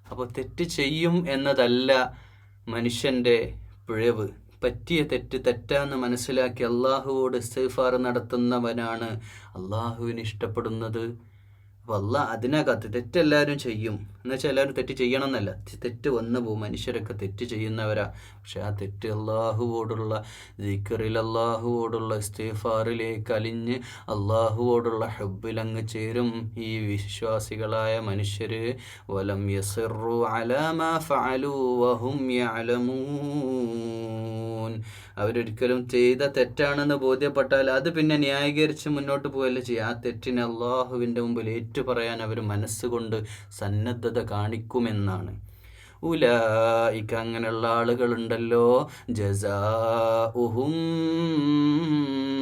അപ്പോൾ തെറ്റ് ചെയ്യും എന്നതല്ല മനുഷ്യൻ്റെ പിഴവ്. പറ്റിയ തെറ്റാന്ന് മനസ്സിലാക്കി അള്ളാഹുവോട് ഇസ്തിഗ്ഫാർ നടത്തുന്നവനാണ് അള്ളാഹുവിന് ഇഷ്ടപ്പെടുന്നത്. അപ്പോൾ അള്ളാഹ് അതിനകത്ത് തെറ്റെല്ലാവരും ചെയ്യും എന്നുവെച്ചാൽ എല്ലാവരും തെറ്റ് ചെയ്യണം എന്നല്ല, തെറ്റ് വന്നു പോകും, മനുഷ്യരൊക്കെ തെറ്റ് ചെയ്യുന്നവരാ. പക്ഷെ ആ തെറ്റ് അള്ളാഹുവോടുള്ള ദിക്റിൽ, അള്ളാഹുവോടുള്ള ഇസ്തിഗ്ഫാറിലേക്ക് അലിഞ്ഞ് അള്ളാഹുവോടുള്ള ഹബ്ബിലങ്ങ് ചേരും ഈ വിശ്വാസികളായ മനുഷ്യർ. വലം യസിറു അലാ മാ ഫഅലു വഹും യഅലമൂൻ. അവരൊരിക്കലും ചെയ്ത തെറ്റാണെന്ന് ബോധ്യപ്പെട്ടാൽ അത് പിന്നെ ന്യായീകരിച്ച് മുന്നോട്ട് പോകല്ലേ ചെയ്യുക. ആ തെറ്റിനെ അള്ളാഹുവിൻ്റെ മുമ്പിൽ ഏറ്റുപറയാൻ അവർ മനസ്സുകൊണ്ട് സന്നദ്ധത കാണിക്കുമെന്നാണ്. ഉലൈക, അങ്ങനെയുള്ള ആളുകളുണ്ടല്ലോ, ജസാഉഹും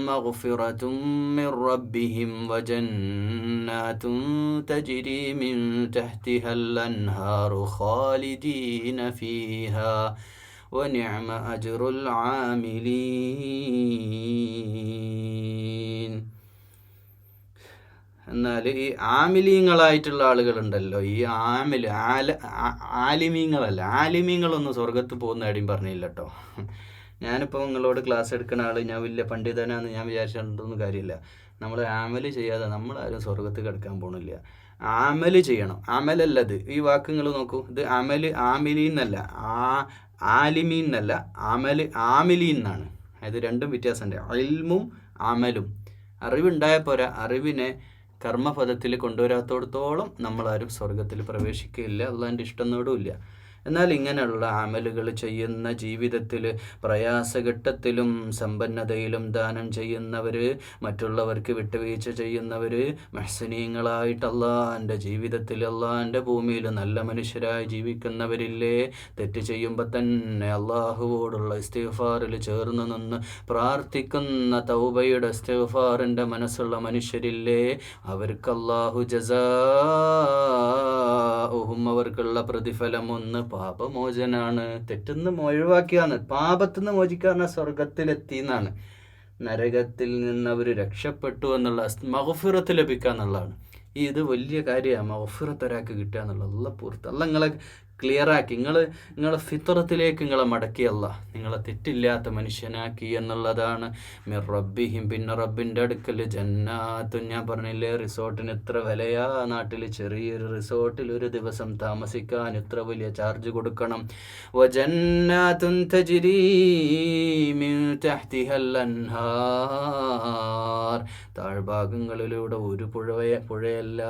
മഗ്ഫിറതും മിർ റബ്ബിഹിം വജന്നാതുൻ തജ്രി മിൻ തഹ്തിഹൽ അൻഹാറു ഖാലിദീന ഫീഹാ വനിഅമ അജ്റുൽ ആമിലീൻ. എന്നാൽ ഈ ആമിലീങ്ങളായിട്ടുള്ള ആളുകളുണ്ടല്ലോ, ഈ ആലിമീങ്ങളല്ല, ആലിമീങ്ങളൊന്നും സ്വർഗത്ത് പോകുന്ന കാര്യം പറഞ്ഞില്ല കേട്ടോ. ഞാനിപ്പോൾ നിങ്ങളോട് ക്ലാസ് എടുക്കുന്ന ആൾ, ഞാൻ വലിയ പണ്ഡിതനാന്ന് ഞാൻ വിചാരിച്ചിട്ടൊന്നും കാര്യമില്ല. നമ്മൾ ആമല് ചെയ്യാതെ നമ്മളാരും സ്വർഗത്ത് കിടക്കാൻ പോകണില്ല. ആമല് ചെയ്യണം, അമലല്ലത്. ഈ വാക്കുകൾ നോക്കൂ, ഇത് അമല് ആമിലീന്നല്ല, ആലിമീന്നല്ല, അമല് ആമിലീന്നാണ്. അത് രണ്ടും വ്യത്യാസമുണ്ട്. ഇൽമും അമലും. അറിവുണ്ടായ പോരാ, അറിവിനെ കർമ്മപദത്തിൽ കൊണ്ടുവരാത്തോടത്തോളം നമ്മളാരും സ്വർഗത്തിൽ പ്രവേശിക്കുകയില്ല, അള്ളാഹിൻ്റെ ഇഷ്ടം നേടുമില്ല. എന്നാൽ ഇങ്ങനെയുള്ള അമലുകൾ ചെയ്യുന്ന, ജീവിതത്തിൽ പ്രയാസഘട്ടത്തിലും സമ്പന്നതയിലും ദാനം ചെയ്യുന്നവർ, മറ്റുള്ളവർക്ക് വിട്ടുവീഴ്ച ചെയ്യുന്നവർ, മുഹ്സിനീങ്ങളായിട്ട് അള്ളാഹിൻ്റെ ജീവിതത്തിൽ, അള്ളാഹിൻ്റെ ഭൂമിയിൽ നല്ല മനുഷ്യരായി ജീവിക്കുന്നവരില്ലേ, തെറ്റ് ചെയ്യുമ്പോൾ തന്നെ അള്ളാഹുവോടുള്ള ഇസ്തിഗ്ഫാറിൽ ചേർന്ന് നിന്ന് പ്രാർത്ഥിക്കുന്ന തൗബയുടെ ഇസ്തിഗ്ഫാറിൻ്റെ മനസ്സുള്ള മനുഷ്യരില്ലേ, അവർക്ക് അള്ളാഹു ജസാഉഹും, അവർക്കുള്ള പ്രതിഫലം ഒന്ന് പാപമോചനാണ്. തെറ്റിന്ന് ഒഴിവാക്കിയാണ്, പാപത്തിന്ന് മോചിക്കാന്ന് സ്വർഗത്തിലെത്തി എന്നാണ്. നരകത്തിൽ നിന്ന് അവർ രക്ഷപ്പെട്ടു എന്നുള്ള മഗ്ഫിറത്ത് ലഭിക്കുക എന്നുള്ളതാണ്. ഇത് വലിയ കാര്യമാണ്, മഗ്ഫിറത്ത് ഒരാൾക്ക് കിട്ടുക എന്നുള്ളത്. അല്ല പൂർത്ത്, അല്ല നിങ്ങളെ ക്ലിയറാക്കി, നിങ്ങളെ ഫിത്രത്തിലേക്ക് നിങ്ങളെ മടക്കിയല്ല, നിങ്ങളെ തെറ്റില്ലാത്ത മനുഷ്യനാക്കി എന്നുള്ളതാണ്. മിർ റബ്ബിഹിം, പിന്നെ റബ്ബിൻ്റെ അടുക്കൽ ജന്നാത്തുൻ. ഞാൻ പറഞ്ഞില്ലേ, റിസോർട്ടിന് എത്ര വിലയാ നാട്ടിൽ. ചെറിയൊരു റിസോർട്ടിൽ ഒരു ദിവസം താമസിക്കാൻ എത്ര വലിയ ചാർജ് കൊടുക്കണം. വജന്നാത്തുൻ തജ്രി മിൻ തഹ്തിഹൽ അൻഹാർ, താഴ്ഭാഗങ്ങളിലൂടെ ഒരു പുഴയല്ല,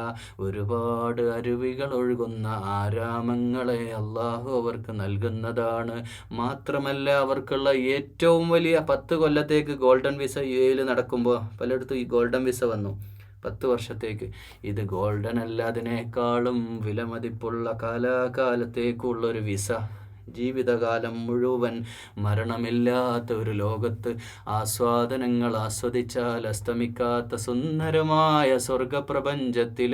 ഒരുപാട് അരുവികൾ ഒഴുകുന്ന ആരാമങ്ങളെ അള്ളാഹു അവർക്ക് നൽകുന്നതാണ്. മാത്രമല്ല അവർക്കുള്ള ഏറ്റവും വലിയ 10 കൊല്ലത്തേക്ക് ഗോൾഡൻ വിസ UAE നടക്കുമ്പോൾ പലയിടത്തും ഈ ഗോൾഡൻ വിസ വന്നു 10 വർഷത്തേക്ക്. ഇത് ഗോൾഡൻ അല്ല, അതിനേക്കാളും വിലമതിപ്പുള്ള കാലാകാലത്തേക്കുള്ളൊരു വിസ. ജീവിതകാലം മുഴുവൻ മരണമില്ലാത്ത ഒരു ലോകത്ത് ആസ്വാദനങ്ങൾ ആസ്വദിച്ചാൽ അസ്തമിക്കാത്ത സുന്ദരമായ സ്വർഗപ്രപഞ്ചത്തിൽ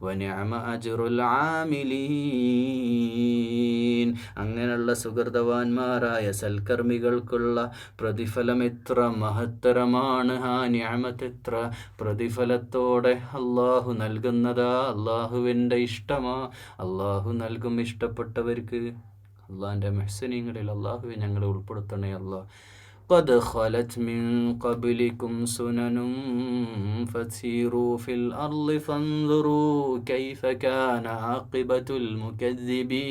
വനിഅമ അജ്റുൽ ആമിലീൻ, അങ്ങനെയുള്ള സുഹൃതവാന്മാരായ സൽക്കർമ്മികൾക്കുള്ള പ്രതിഫലം എത്ര മഹത്തരമാണ്. ആ നിഅമത്ത് എത്ര പ്രതിഫലത്തോടെ അള്ളാഹു നൽകുന്നതാ. അള്ളാഹുവിൻ്റെ ഇഷ്ടമാ, അള്ളാഹു നൽകും ഇഷ്ടപ്പെട്ടവർക്ക്. അള്ളാഹിൻ്റെ മുഹ്സിനീങ്ങളിൽ അള്ളാഹുവെ ഞങ്ങളെ ഉൾപ്പെടുത്തണേ അള്ളാഹ്. ഖദ് ഖലത് മിൻ ഖബ്ലികും സുനനും ഫസീറൂ ഫിൽ അർളി ഫൻദുറൂ കൈഫ കാന ആഖിബത്തുൽ മുകദ്ദിബീൻ.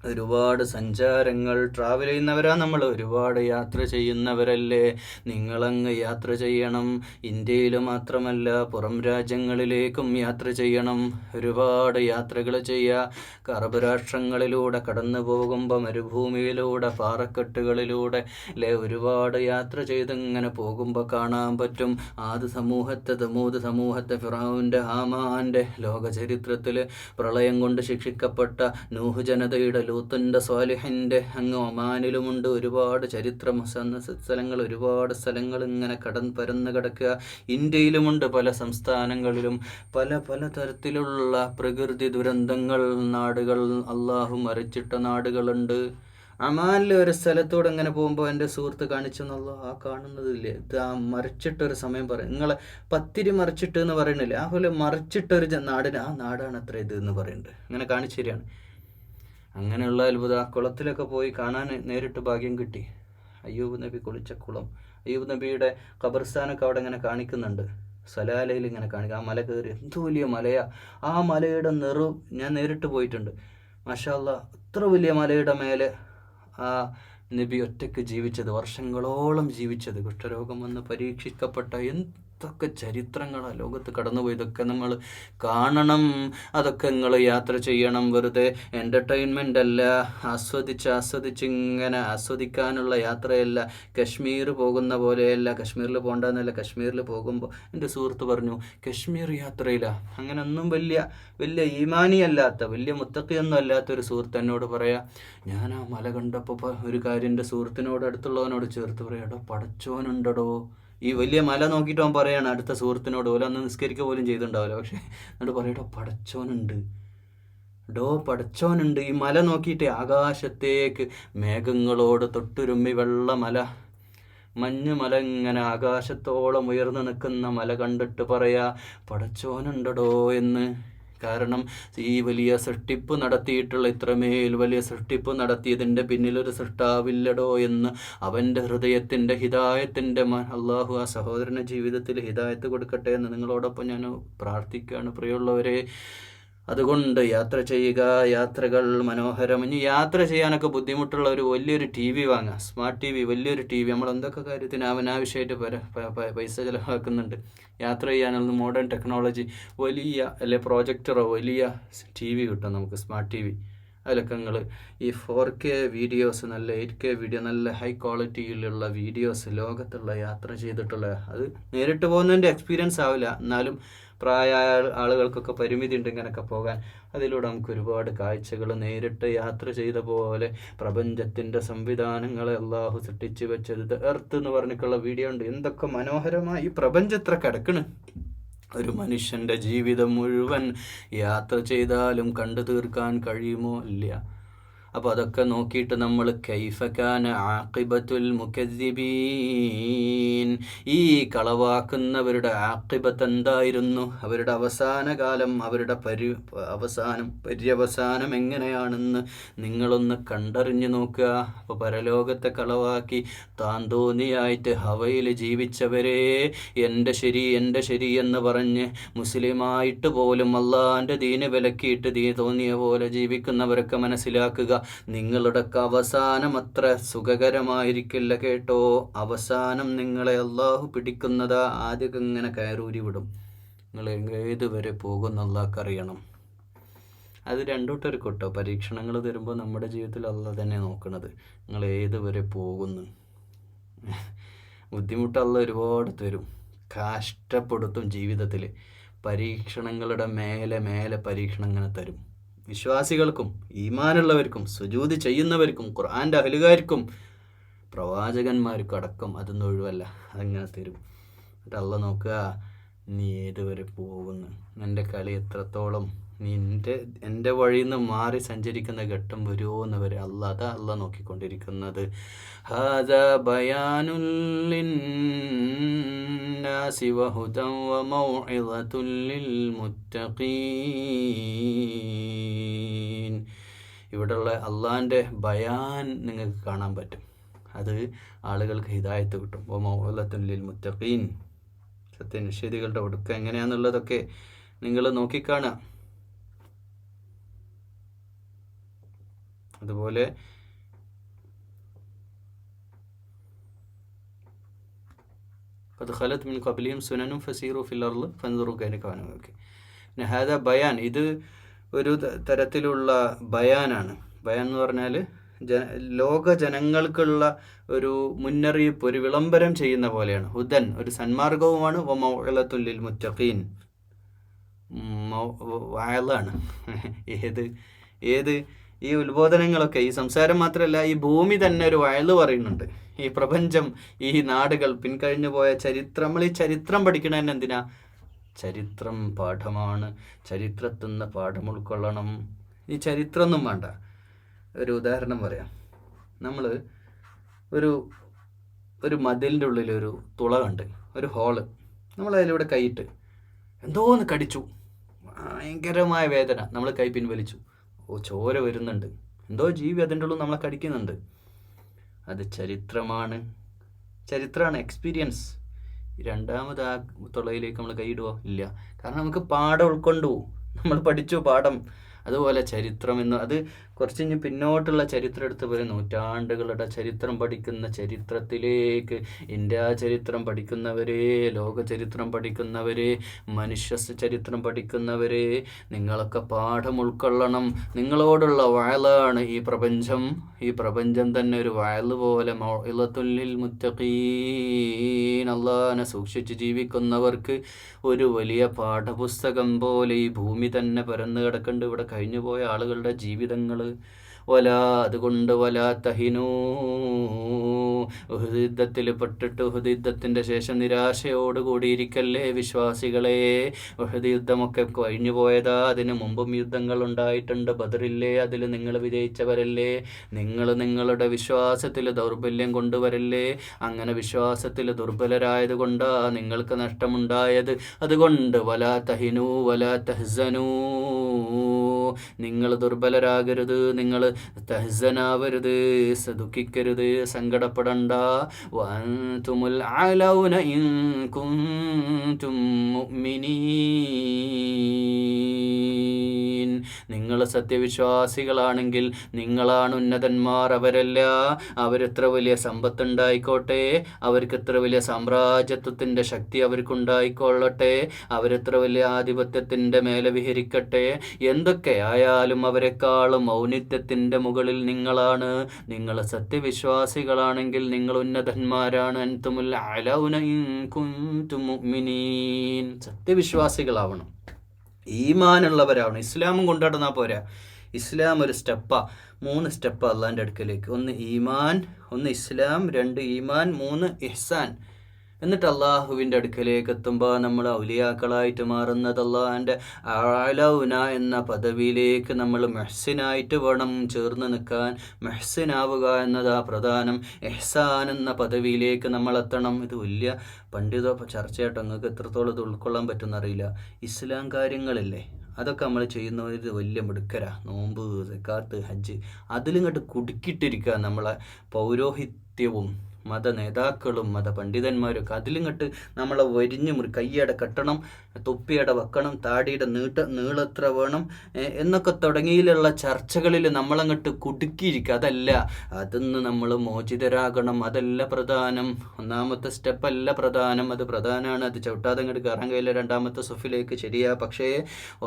ഒരുപാട് സഞ്ചാരങ്ങൾ, ട്രാവൽ ചെയ്യുന്നവരാ നമ്മൾ, ഒരുപാട് യാത്ര ചെയ്യുന്നവരല്ലേ. നിങ്ങളങ്ങ് യാത്ര ചെയ്യണം. ഇന്ത്യയിൽ മാത്രമല്ല പുറം രാജ്യങ്ങളിലേക്കും യാത്ര ചെയ്യണം. ഒരുപാട് യാത്രകൾ ചെയ്യുക. അറബ് രാഷ്ട്രങ്ങളിലൂടെ കടന്നു പോകുമ്പോൾ മരുഭൂമിയിലൂടെ, പാറക്കെട്ടുകളിലൂടെ അല്ലേ, ഒരുപാട് യാത്ര ചെയ്ത് ഇങ്ങനെ പോകുമ്പോൾ കാണാൻ പറ്റും ആദ് സമൂഹത്തെ, തമൂദ് സമൂഹത്തെ, ഫിറഔന്റെ, ഹാമാന്റെ, ലോക ചരിത്രത്തിൽ പ്രളയം കൊണ്ട് ശിക്ഷിക്കപ്പെട്ട നൂഹ് ജനതയുടെ, ലൂത്ത് ലൂത്തിൻ്റെ സ്വാലിഹിൻ്റെ അങ്ങ് ഒമാനിലുമുണ്ട് ഒരുപാട് ചരിത്ര സ്ഥലങ്ങൾ, ഒരുപാട് സ്ഥലങ്ങൾ ഇങ്ങനെ പരന്ന് കിടക്കുക. ഇന്ത്യയിലുമുണ്ട് പല സംസ്ഥാനങ്ങളിലും പല പല തരത്തിലുള്ള പ്രകൃതി ദുരന്തങ്ങൾ, നാടുകൾ അള്ളാഹു മറിച്ചിട്ട നാടുകളുണ്ട്. അമാനിലെ ഒരു സ്ഥലത്തൂടെ ഇങ്ങനെ പോകുമ്പോൾ എൻ്റെ സുഹൃത്ത് കാണിച്ചു എന്നല്ലോ, ആ കാണുന്നതില്ലേ, ഇത് ആ മറിച്ചിട്ടൊരു സമയം പറയും, നിങ്ങളെ പത്തിരി മറിച്ചിട്ട് എന്ന് പറയണില്ലേ, ആ പോലെ മറിച്ചിട്ടൊരു നാടിന്, ആ നാടാണ് അത്ര ഇത് എന്ന് പറയുന്നുണ്ട്. ഇങ്ങനെ കാണിച്ചു തരികയാണ്. അങ്ങനെയുള്ള അത്ഭുതം. ആ കുളത്തിലൊക്കെ പോയി കാണാൻ നേരിട്ട് ഭാഗ്യം കിട്ടി. അയ്യൂബ് നബി കുളിച്ച കുളം, അയ്യൂബ് നബിയുടെ ഖബർസ്ഥാനൊക്കെ അവിടെ ഇങ്ങനെ കാണിക്കുന്നുണ്ട്. സലാലയിൽ ഇങ്ങനെ കാണിക്കുക. ആ മല കയറി, എന്ത് വലിയ മലയാ. ആ മലയുടെ ഞാൻ നേരിട്ട് പോയിട്ടുണ്ട്. മാഷാ അല്ലാഹ്, അത്ര വലിയ മലയുടെ മേലെ ആ നബി ഒറ്റയ്ക്ക് ജീവിച്ചത്, വർഷങ്ങളോളം ജീവിച്ചത്, കുഷ്ഠരോഗം വന്ന് പരീക്ഷിക്കപ്പെട്ട എന്തൊക്കെ ചരിത്രങ്ങളാണ് ലോകത്ത് കടന്നുപോയി. ഇതൊക്കെ നമ്മൾ കാണണം, അതൊക്കെ നിങ്ങൾ യാത്ര ചെയ്യണം. വെറുതെ എൻ്റർടൈൻമെൻ്റ് അല്ല, ആസ്വദിച്ച് ഇങ്ങനെ ആസ്വദിക്കാനുള്ള യാത്രയല്ല. കശ്മീർ പോകുന്ന പോലെയല്ല, കശ്മീരിൽ പോകണ്ടെന്നല്ല, കശ്മീരിൽ പോകുമ്പോൾ എൻ്റെ സുഹൃത്ത് പറഞ്ഞു, കശ്മീർ യാത്രയില്ല. അങ്ങനെ ഒന്നും വലിയ ഈമാനിയല്ലാത്ത, വലിയ മുത്തക്കിയൊന്നും അല്ലാത്തൊരു സുഹൃത്ത് എന്നോട് പറയാം, ഞാൻ ആ മല കണ്ടപ്പോൾ ഒരു കാര്യം എൻ്റെ സുഹൃത്തിനോട്, അടുത്തുള്ളവനോട് ചേർത്ത് പറയാം, എടോ പടച്ചോനുണ്ടടോ. ഈ വലിയ മല നോക്കിയിട്ട് അവൻ പറയാണ് അടുത്ത സുഹൃത്തിനോട്, പോലെ അന്ന് നിസ്കരിക്കുക പോലും ചെയ്തിട്ടുണ്ടാവില്ല, പക്ഷെ എന്നിട്ട് പറയട്ടോ പടച്ചോനുണ്ട്. ഈ മല നോക്കിയിട്ട് ആകാശത്തേക്ക് മേഘങ്ങളോട് തൊട്ടുരുമ്മി വെള്ള മല, മഞ്ഞ് മല ഇങ്ങനെ ആകാശത്തോളം ഉയർന്നു നിൽക്കുന്ന മല കണ്ടിട്ട് പറയാ പടച്ചോനുണ്ടടോ എന്ന്. കാരണം ഈ വലിയ സൃഷ്ടിപ്പ് നടത്തിയിട്ടുള്ള, ഇത്രമേൽ വലിയ സൃഷ്ടിപ്പ് നടത്തിയതിൻ്റെ പിന്നിലൊരു സൃഷ്ടാവില്ലടോ എന്ന് അവൻ്റെ ഹൃദയത്തിൻ്റെ ഹിദായത്തിൻ്റെ അള്ളാഹു ആ സഹോദരൻ്റെ ജീവിതത്തിൽ ഹിദായത്ത് കൊടുക്കട്ടെ എന്ന് നിങ്ങളോടൊപ്പം ഞാൻ പ്രാർത്ഥിക്കുകയാണ് പ്രിയമുള്ളവരെ. അതുകൊണ്ട് യാത്ര ചെയ്യുക, യാത്രകൾ മനോഹരം. ഇനി യാത്ര ചെയ്യാനൊക്കെ ബുദ്ധിമുട്ടുള്ള ഒരു വലിയൊരു TV വാങ്ങുക, സ്മാർട്ട് TV, വലിയൊരു TV. നമ്മൾ എന്തൊക്കെ കാര്യത്തിന് അനാവശ്യമായിട്ട് പൈസ ചിലവാക്കുന്നുണ്ട്. യാത്ര ചെയ്യാനുള്ള മോഡേൺ ടെക്നോളജി, വലിയ അല്ലെ പ്രോജക്ടറോ വലിയ TV കിട്ടും നമുക്ക്, സ്മാർട്ട് TV. അതിലൊക്കെ നിങ്ങൾ ഈ 4K വീഡിയോസ്, നല്ല 8K വീഡിയോ, നല്ല ഹൈ ക്വാളിറ്റിയിലുള്ള വീഡിയോസ്, ലോകത്തുള്ള യാത്ര ചെയ്തിട്ടുള്ള, അത് നേരിട്ട് പോകുന്നതിൻ്റെ എക്സ്പീരിയൻസ് ആവില്ല, എന്നാലും പ്രായമായ ആളുകൾക്കൊക്കെ പരിമിതി ഉണ്ട് ഇങ്ങനെയൊക്കെ പോകാൻ. അതിലൂടെ നമുക്ക് ഒരുപാട് കാഴ്ചകൾ, നേരിട്ട് യാത്ര ചെയ്ത പോലെ പ്രപഞ്ചത്തിൻ്റെ സംവിധാനങ്ങളെ അള്ളാഹു സൃഷ്ടിച്ചു വെച്ചത്, എർത്ത് എന്ന് പറഞ്ഞിട്ടുള്ള വീഡിയോ ഉണ്ട്. എന്തൊക്കെ മനോഹരമായി ഈ പ്രപഞ്ചത്ര കിടക്കണ്. ഒരു മനുഷ്യൻ്റെ ജീവിതം മുഴുവൻ യാത്ര ചെയ്താലും കണ്ടു തീർക്കാൻ കഴിയുമോ? ഇല്ല. അപ്പോൾ അതൊക്കെ നോക്കിയിട്ട് നമ്മൾ കൈഫ കാന ആഖിബത്തുൽ മുകദ്ദിബീൻ, ഈ കളവാക്കുന്നവരുടെ ആഖിബത്ത് എന്തായിരുന്നു, അവരുടെ അവസാന കാലം, അവരുടെ പര്യവസാനം എങ്ങനെയാണെന്ന് നിങ്ങളൊന്ന് കണ്ടറിഞ്ഞു നോക്കുക. അപ്പോൾ പരലോകത്തെ കളവാക്കി താൻ തോന്നിയായിട്ട് ഹവയിൽ ജീവിച്ചവരെ എൻ്റെ ശരി എന്ന് പറഞ്ഞ് മുസ്ലിമായിട്ട് പോലും അള്ളാൻ്റെ ദീന് വിലക്കിയിട്ട് തോന്നിയ പോലെ ജീവിക്കുന്നവരൊക്കെ മനസ്സിലാക്കുക, നിങ്ങളുടെയൊക്കെ അവസാനം അത്ര സുഖകരമായിരിക്കില്ല കേട്ടോ. അവസാനം നിങ്ങളെ അള്ളാഹു പിടിക്കുന്നതാ, ആദ്യം ഇങ്ങനെ കയറൂരി വിടും. നിങ്ങൾ ഏതുവരെ പോകുന്ന അള്ളാഹ്ക്കറിയണം. അത് രണ്ടോട്ടൊരു കേട്ടോ. പരീക്ഷണങ്ങൾ തരുമ്പോൾ നമ്മുടെ ജീവിതത്തിൽ അള്ളാഹ് തന്നെ നോക്കണത്, നിങ്ങൾ ഏതുവരെ പോകുന്നു. ബുദ്ധിമുട്ട് അള്ളാഹ് ഒരുപാട് തരും, കഷ്ടപ്പെടുത്തും ജീവിതത്തിൽ. പരീക്ഷണങ്ങളുടെ മേലെ പരീക്ഷണം ഇങ്ങനെ തരും. വിശ്വാസികൾക്കും ഈമാനുള്ളവർക്കും സുജൂദ് ചെയ്യുന്നവർക്കും ഖുർആൻ്റെ അഹ്ലുകാർക്കും പ്രവാചകന്മാർക്കും അടക്കം അതൊന്നും ഒഴിവല്ല, അതങ്ങനെ തരും. എന്നിട്ട് അള്ളാഹ് നോക്കുക, നീ ഏതുവരെ പോകുന്നു, നിൻ്റെ കളി എത്രത്തോളം, നീ എൻ്റെ വഴിയിൽ നിന്ന് മാറി സഞ്ചരിക്കുന്ന ഘട്ടം വരുമോ എന്ന് വരെ അള്ളാഹ് നോക്കിക്കൊണ്ടിരിക്കുന്നത്. ഹാദാ ബയാനുൽ ലിന്നാസി വഹുദൻ വമൗഇദത്തുൽ ലിൽമുത്തഖീൻ. ഇവിടെയുള്ള അള്ളാഹിൻ്റെ ബയാൻ നിങ്ങൾക്ക് കാണാൻ പറ്റും. അത് ആളുകൾക്ക് ഹിദായത്ത് കിട്ടും. വമൗഇദത്തുൽ ലിൽമുത്തഖീൻ, സത്യനിഷേധികളുടെ ഒടുക്കം എങ്ങനെയാണെന്നുള്ളതൊക്കെ നിങ്ങൾ നോക്കിക്കാണുക. അതുപോലെ ഖദ് ഖലത് മിൻ ഖബ്ലിഹിം സുനനും ഫസീറു ഫിൽ അർള് ഫൻദുറു കൈഫ കാന അഖീബ. ഹാദാ ബയാൻ, ഇത് ഒരു തരത്തിലുള്ള ബയാനാണ്. ബയാൻ എന്ന് പറഞ്ഞാൽ ലോക ജനങ്ങൾക്കുള്ള ഒരു മുന്നറിയിപ്പ്, ഒരു വിളംബരം ചെയ്യുന്ന പോലെയാണ്. ഹുദൻ, ഒരു സന്മാർഗവുമാണ്. വമൗഇളത്തുൽ ലിൽ മുത്തഖീൻ, വഅളാണ്. ഏത് ഈ ഉത്ബോധനങ്ങളൊക്കെ, ഈ സംസാരം മാത്രമല്ല, ഈ ഭൂമി തന്നെ ഒരു വയല് പറയുന്നുണ്ട്. ഈ പ്രപഞ്ചം, ഈ നാടുകൾ, പിൻകഴിഞ്ഞു പോയ ചരിത്രം, നമ്മൾ ഈ ചരിത്രം പഠിക്കണതന്നെ എന്തിനാ? ചരിത്രം പാഠമാണ്. ചരിത്രത്തിൽ നിന്ന് പാഠം ഉൾക്കൊള്ളണം. ഈ ചരിത്രമൊന്നും വേണ്ട. ഒരു ഉദാഹരണം പറയാം. നമ്മൾ ഒരു മതിലിൻ്റെ ഉള്ളിൽ ഒരു തുള കണ്ട്, ഒരു ഹോള്. നമ്മളതിലൂടെ കൈയിട്ട് എന്തോന്ന് കടിച്ചു, ഭയങ്കരമായ വേദന. നമ്മൾ കൈ പിൻവലിച്ചു, ചോര വരുന്നുണ്ട്, എന്തോ ജീവി അതിൻ്റെ ഉള്ളിൽ നമ്മളെ കടിക്കുന്നുണ്ട്. അത് ചരിത്രമാണ്, എക്സ്പീരിയൻസ്. രണ്ടാമത് ആ തുളയിലേക്ക് നമ്മൾ കൈയിടുവോ? ഇല്ല. കാരണം നമുക്ക് പാഠം ഉൾക്കൊണ്ടു, നമ്മൾ പഠിച്ചു പാഠം. അതുപോലെ ചരിത്രം എന്ന്, അത് കുറച്ച് കഴിഞ്ഞ് പിന്നോട്ടുള്ള ചരിത്രം എടുത്ത് പറയും. നൂറ്റാണ്ടുകളുടെ ചരിത്രം പഠിക്കുന്ന, ചരിത്രത്തിലേക്ക് ഇന്ത്യ ചരിത്രം പഠിക്കുന്നവരെ, ലോക ചരിത്രം പഠിക്കുന്നവരെ, മനുഷ്യ ചരിത്രം പഠിക്കുന്നവരെ, നിങ്ങളൊക്കെ പാഠം ഉൾക്കൊള്ളണം. നിങ്ങളോടുള്ള വയലാണ് ഈ പ്രപഞ്ചം. ഈ പ്രപഞ്ചം തന്നെ ഒരു വയല് പോലെ, മൗഇളത്തുൽ മുത്തഖീൻ, അല്ലാഹനെ സൂക്ഷിച്ച് ജീവിക്കുന്നവർക്ക് ഒരു വലിയ പാഠപുസ്തകം പോലെ ഈ ഭൂമി തന്നെ പരന്നു കിടക്കുന്നുണ്ട്. ഇവിടെ കഴിഞ്ഞു പോയ ആളുകളുടെ ജീവിതങ്ങൾ. അതുകൊണ്ട് തഹിനൂ, ഉഹുദ് യുദ്ധത്തിൽ പെട്ടിട്ട് ഉഹുദ് യുദ്ധത്തിൻ്റെ ശേഷം നിരാശയോട് കൂടിയിരിക്കല്ലേ വിശ്വാസികളെ. ഉഹുദ് യുദ്ധമൊക്കെ കഴിഞ്ഞു പോയതാ. അതിന് മുമ്പും യുദ്ധങ്ങൾ ഉണ്ടായിട്ടുണ്ട്. ബദറില്ലേ, അതിൽ നിങ്ങൾ വിജയിച്ചവരല്ലേ. നിങ്ങൾ നിങ്ങളുടെ വിശ്വാസത്തിൽ ദൗർബല്യം കൊണ്ടുവരല്ലേ. അങ്ങനെ വിശ്വാസത്തിൽ ദുർബലരായത് കൊണ്ടാ നിങ്ങൾക്ക് നഷ്ടമുണ്ടായത്. അതുകൊണ്ട് തഹിനൂ തഹ്സനൂ, നിങ്ങൾ ദുർബലരാകരുത്, നിങ്ങൾ തഹ്സനാവരുത്, ദുഃഖിക്കരുത്, സങ്കടപ്പെടണ്ട. വഅൻതുമുൽ അലൗന ഇൻ കുൻതും മുഅ്മിനീൻ, നിങ്ങൾ സത്യവിശ്വാസികളാണെങ്കിൽ നിങ്ങളാണ് ഉന്നതന്മാർ, അവരല്ല. അവരെത്ര വലിയ സമ്പത്തുണ്ടായിക്കോട്ടെ, അവർക്ക് എത്ര വലിയ സാമ്രാജ്യത്വത്തിൻ്റെ ശക്തി അവർക്കുണ്ടായിക്കൊള്ളട്ടെ, അവരെത്ര വലിയ ആധിപത്യത്തിൻ്റെ മേലെ വിഹരിക്കട്ടെ, എന്തൊക്കെ ആയാലും അവരെക്കാളും ഔന്നിത്യത്തിൻ്റെ മുകളിൽ നിങ്ങളാണ്. നിങ്ങൾ സത്യവിശ്വാസികളാണെങ്കിൽ നിങ്ങൾ ഉന്നതന്മാരാണ്. അൻതുമുൽ അലൗന ഇൻ കുൻതും മുഅ്മിനീൻ, സത്യവിശ്വാസികളാവണം, ഈമാനുള്ളവരാവണം. ഇസ്ലാമും കൊണ്ടുനടന്നാൽ പോരാ. ഇസ്ലാം ഒരു സ്റ്റെപ്പാ, 3 സ്റ്റെപ്പ് അള്ളാൻ്റെ അടുക്കലേക്ക്. 1 ഈമാൻ, 1 ഇസ്ലാം, 2 ഈമാൻ, 3 ഇഹ്സാൻ. എന്നിട്ട് അള്ളാഹുവിൻ്റെ അടുക്കലേക്ക് എത്തുമ്പോൾ നമ്മൾ ഔലിയാക്കളായിട്ട് മാറുന്നത് അള്ളാഹിൻ്റെ അലൗന എന്ന പദവിയിലേക്ക് നമ്മൾ മെഹ്സിനായിട്ട് വേണം ചേർന്ന് നിൽക്കാൻ. മെഹ്സിനാവുക എന്നതാ പ്രധാനം. എഹ്സാൻ എന്ന പദവിയിലേക്ക് നമ്മൾ എത്തണം. ഇത് വലിയ പണ്ഡിത ചർച്ചയായിട്ട് നിങ്ങൾക്ക് എത്രത്തോളം ഇത് ഉൾക്കൊള്ളാൻ പറ്റുമെന്നറിയില്ല. ഇസ്ലാം കാര്യങ്ങളില്ലേ, അതൊക്കെ നമ്മൾ ചെയ്യുന്നവർ വലിയ മിടുക്കരാ. നോമ്പ്, സക്കാത്ത്, ഹജ്ജ്, അതിലിങ്ങോട്ട് കുടുക്കിയിട്ടിരിക്കുക നമ്മളെ പൗരോഹിത്യവും മത നേതാക്കളും മത പണ്ഡിതന്മാരൊക്കെ. അതിലിങ്ങോട്ട് നമ്മളെ വരിഞ്ഞ് കയ്യട കെട്ടണം, തൊപ്പിയട വെക്കണം, താടിയുടെ നീളെത്ര വേണം എന്നൊക്കെ തുടങ്ങിയുള്ള ചർച്ചകളിൽ നമ്മളങ്ങോട്ട് കുടുക്കിയിരിക്കുക. അതല്ല, അതിന്ന് നമ്മൾ മോചിതരാകണം. അതല്ല പ്രധാനം. 1ാമത്തെ സ്റ്റെപ്പല്ല പ്രധാനം. അത് പ്രധാനമാണ്, അത് ചവിട്ടാതെ അങ്ങോട്ട് കയറാൻ കഴിയില്ല 2ാമത്തെ സുഫിലേക്ക്. ശരിയാ. പക്ഷേ